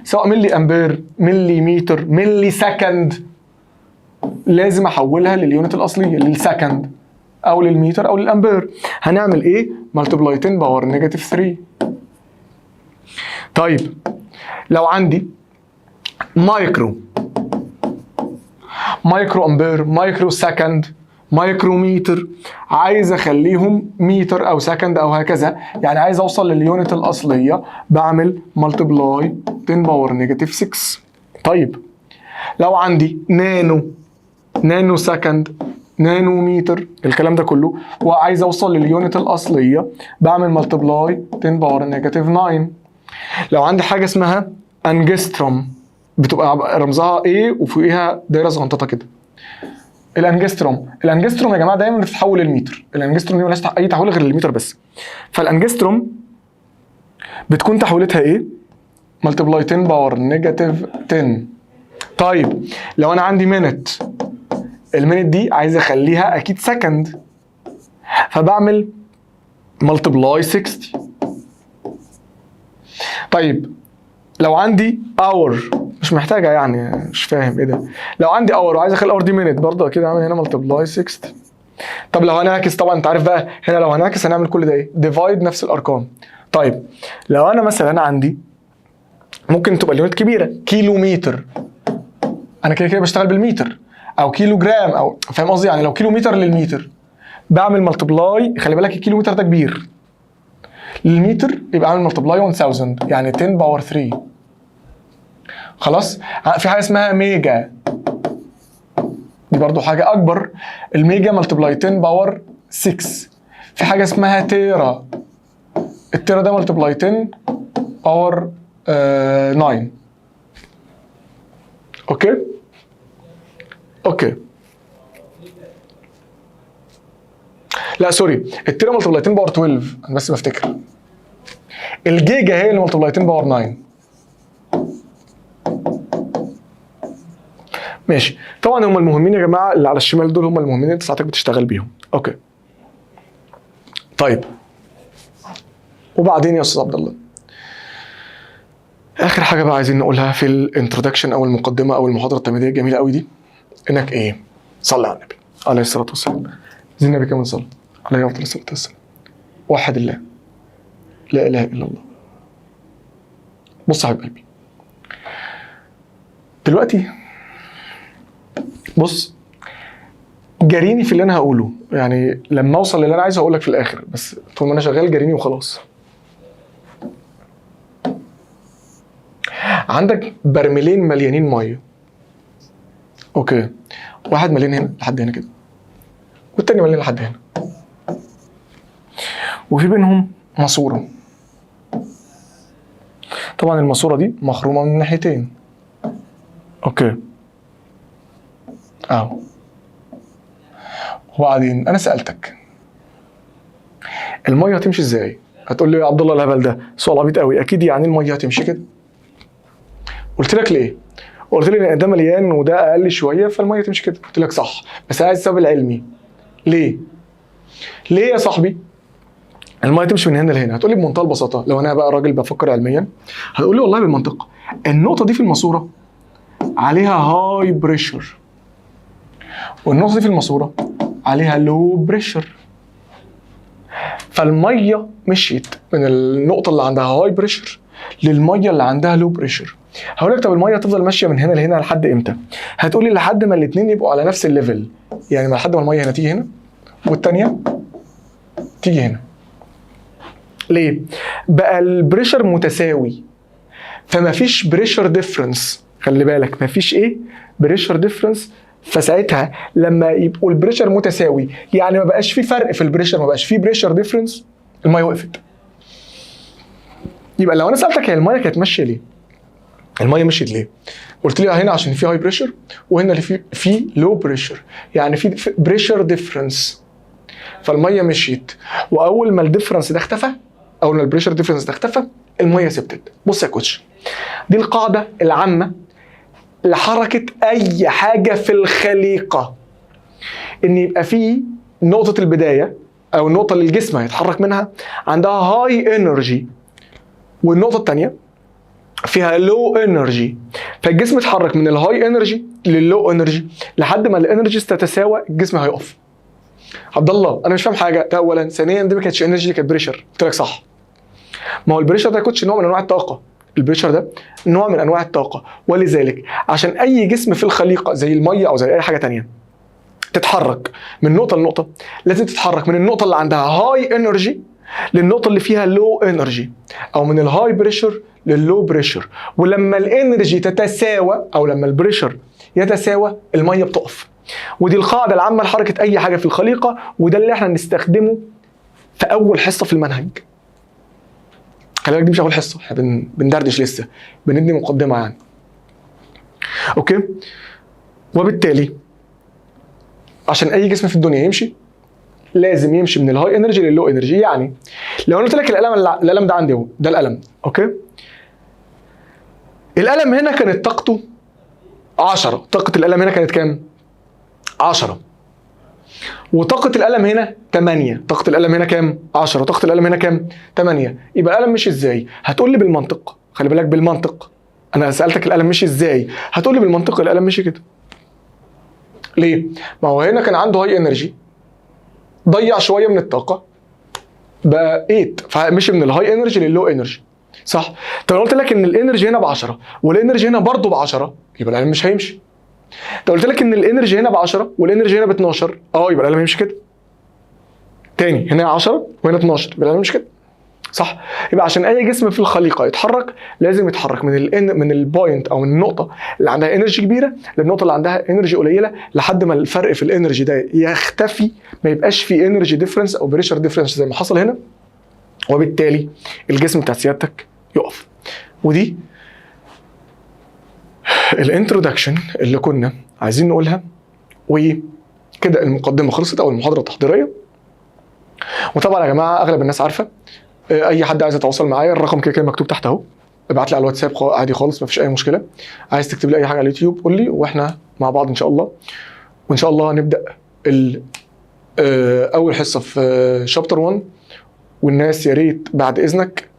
سواء ملي امبير، ملي متر، ملي سكند، لازم احولها لليونت الاصليه، للسكند او للمتر او للامبير. هنعمل ايه؟ ملتبلاي 10 باور نيجاتيف 3. طيب لو عندي مايكرو امبير، مايكرو سكند، مايكروميتر، عايز اخليهم متر او سكند او هكذا، يعني عايز اوصل لليونت الاصليه، بعمل ملتبلاي 10 باور نيجاتيف 6. طيب لو عندي نانو سكند، نانو متر، الكلام ده كله، وعايز اوصل لليونت الاصليه، بعمل ملتبلاي 10 باور نيجاتيف 9. لو عندي حاجه اسمها انجستروم، بتبقى رمزها A وفوقيها دايره صغنططه كده. الانجستروم يا جماعه دايما بتتحول للمتر. الانجستروم دي مالهاش اي تحويل غير للمتر بس. فالانجستروم بتكون تحويلتها ايه؟ ملتبلاي 10 باور نيجاتيف 10. طيب لو انا عندي مينت، المينت دي عايز اخليها اكيد سكند، فبعمل ملتبلاي 60. طيب لو عندي اور، مش محتاجه يعني، مش فاهم ايه ده. لو عندي اور وعايز اخلي اور دي مينت، برضه كده اعمل هنا ملتبلاي 60. طب لو هنعكس، طبعا انت عارف بقى هنا لو هنعكس هنعمل كل ده ايه؟ ديفايد نفس الارقام. طيب لو انا مثلا عندي، ممكن تبقى اليونت كبيره، كيلو متر، انا كده بشتغل بالمتر، او كيلو جرام، او فاهم قصدي؟ يعني لو كيلو متر للمتر بعمل ملتبلاي، خلي بالك الكيلو متر ده كبير، للمتر يبقى اعمل ملتبلاي 1000، يعني 10 باور 3. خلاص. في حاجه اسمها ميجا، دي برضو حاجه اكبر، الميجا ملتبلاي 10 باور 6. في حاجه اسمها تيرا، التيرا ده ملتبلاي 10 باور 9. اوكي لا سوري، التيرا ملتبلاي 10 باور 12، انا بس بفتكر. الجيجا هي اللي ملتبلاي 10 باور 9. ماشي. طبعا هم المهمين يا جماعه اللي على الشمال دول، هم المهمين انت ساعتك بتشتغل بيهم. اوكي. طيب وبعدين يا استاذ عبد الله، اخر حاجه بقى عايزين نقولها في الانترودكشن او المقدمه او المحاضره التمهيديه الجميله قوي دي، انك ايه؟ صلي على النبي عليه الصلاه والسلام. زين النبي كمان صلى عليه افضل الصلاه والسلام. وحد الله، لا اله الا الله. بص يا حبيب قلبي، دلوقتي بص، جاريني في اللي انا هقوله، يعني لما اوصل للي انا عايزه هقول لك في الاخر، بس طول ما انا شغال جاريني وخلاص. عندك برميلين مليانين ميه، اوكي، واحد مليان هنا لحد هنا كده، والتاني مليان لحد هنا، وفي بينهم ماسوره. طبعا الماسوره دي مخرومه من ناحيتين، اوكي اهو. وبعدين انا سالتك الميه هتمشي ازاي؟ هتقول لي يا عبد الله الهبل ده سؤال عبيط قوي، اكيد يعني الميه هتمشي كده. قلت لك ليه؟ قلت لي ان ده مليان وده اقل شويه فالميه تمشي كده. قلت لك صح، بس انا عايز السبب العلمي. ليه يا صاحبي الميه تمشي من هنا لهنا؟ هتقول لي بمنتهى البساطه، لو انا بقى راجل بفكر علميا هتقول لي والله بالمنطق، النقطه دي في الماسوره عليها هاي بريشر، والنقطه دي في الماسوره عليها لو بريشر، فالميه مشيت من النقطه اللي عندها هاي بريشر للميه اللي عندها لو بريشر. هقول لك طب الميه هتفضل ماشيه من هنا لهنا لحد امتى؟ هتقول لي لحد ما الاثنين يبقوا على نفس الليفل، يعني لحد ما الميه هنا تيجي هنا والثانيه تيجي هنا. ليه؟ بقى البريشر متساوي، فما فيش بريشر ديفرنس. خلي بالك ما فيش ايه؟ بريشر ديفرنس. فساعتها لما يبقوا البريشر متساوي، يعني ما بقاش في فرق في البريشر، ما بقاش في بريشر ديفرنس، الميه وقفت. يبقى لو انا سالتك هي الميه كانت ماشيه ليه؟ الميه مشيت ليه؟ قلت لي هنا عشان في هاي بريشر، وهنا اللي في لو بريشر، يعني في بريشر ديفرنس، فالميه مشيت. واول ما الديفرنس ده اختفى، اول ما البريشر ديفرنس ده اختفى، الميه ثبتت. بص يا كوتش، دي القاعده العامه لحركه اي حاجه في الخليقه، ان يبقى في نقطه البدايه او النقطه اللي الجسم هيتحرك منها عندها هاي انرجي، والنقطه الثانيه فيها لو انرجي، فالجسم يتحرك من الهاي انرجي لللو انرجي لحد ما الانرجيز تتساوى، الجسم هيقف. عبد الله انا مش فاهم حاجه، ده اولا. ثانيا دي ما كانتش انرجي، دي كانت بريشر. قلت لك صح، ما هو البريشر ده كنتش نوع من انواع الطاقه، البريشر ده نوع من انواع الطاقه، ولذلك عشان اي جسم في الخليقه زي الميه او زي اي حاجه تانية تتحرك من نقطه لنقطه، لازم تتحرك من النقطه اللي عندها هاي انرجي للنقطه اللي فيها لو انرجي، او من الهاي بريشر لللو بريشر. ولما الانرجي تتساوى او لما البريشر يتساوى، الميه بتقف. ودي القاعده العامه لحركه اي حاجه في الخليقه، وده اللي احنا نستخدمه في اول حصه في المنهج. خلي بالك دي مش اول حصه، احنا بندردش لسه، بندي مقدمه يعني. اوكي؟ وبالتالي عشان اي جسم في الدنيا يمشي لازم يمشي من الهاي انرجي لللو انرجي. يعني لو انا قلت لك القلم ده عندي اهو، ده القلم، اوكي؟ القلم هنا كانت طاقته 10، طاقه القلم هنا كانت كام؟ 10. وطاقه القلم هنا 8. طاقه القلم هنا كام؟ 10. طاقه القلم هنا كام؟ 8. يبقى القلم مشي ازاي؟ هتقول لي بالمنطق. خلي بالك بالمنطق، انا سالتك القلم مشي ازاي، هتقول لي بالمنطق القلم مشي كده. ليه؟ ما هو هنا كان عنده هاي انرجي، ضيع شويه من الطاقه بقى 8، فمشي من الهاي انرجي لللو انرجي، صح؟ طب لو قلت لك ان الانرجي هنا ب 10 والانرجي هنا برضه ب 10، يبقى القلم مش هيمشي. لو قلت لك ان الانرجي هنا ب 10 والانرجي هنا ب 12، يبقى القلم هيمشي كده. تاني، هنا 10 وهنا 12، يبقى القلم مش كده، صح؟ يبقى عشان اي جسم في الخليقه يتحرك لازم يتحرك من البوينت او من النقطه اللي عندها انرجي كبيره للنقطه اللي عندها انرجي قليله، لحد ما الفرق في الانرجي ده يختفي، ما يبقاش في انرجي ديفرنس او بريشر ديفرنس زي ما حصل هنا، وبالتالي الجسم بتاع سيادتك يقف. ودي الانترودكشن اللي كنا عايزين نقولها، وكده المقدمه خلصت او المحاضره التحضيريه. وطبعا يا جماعه اغلب الناس عارفه، اي حد عايز يتواصل معايا الرقم كده كده مكتوب تحت اهو، ابعت لي على الواتساب عادي خالص، مفيش اي مشكله. عايز تكتب لي اي حاجه على اليوتيوب قول لي، واحنا مع بعض ان شاء الله. وان شاء الله هنبدا اول حصه في شابتر 1. والناس يا ريت بعد اذنك،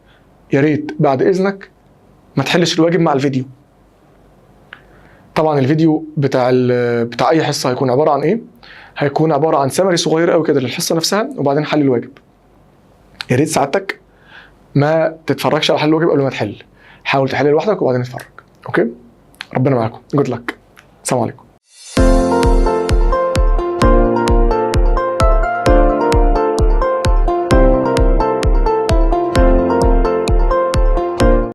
يا ريت بعد اذنك ما تحلش الواجب مع الفيديو. طبعا الفيديو بتاع اي حصه هيكون عباره عن ايه؟ هيكون عباره عن سمري صغير قوي كده للحصه نفسها، وبعدين حل الواجب. يا ريت سعادتك ما تتفرجش على حل الواجب قبل ما تحل، حاول تحل لوحدك وبعدين اتفرج. اوكي؟ ربنا معاكم، جود لك، السلام عليكم.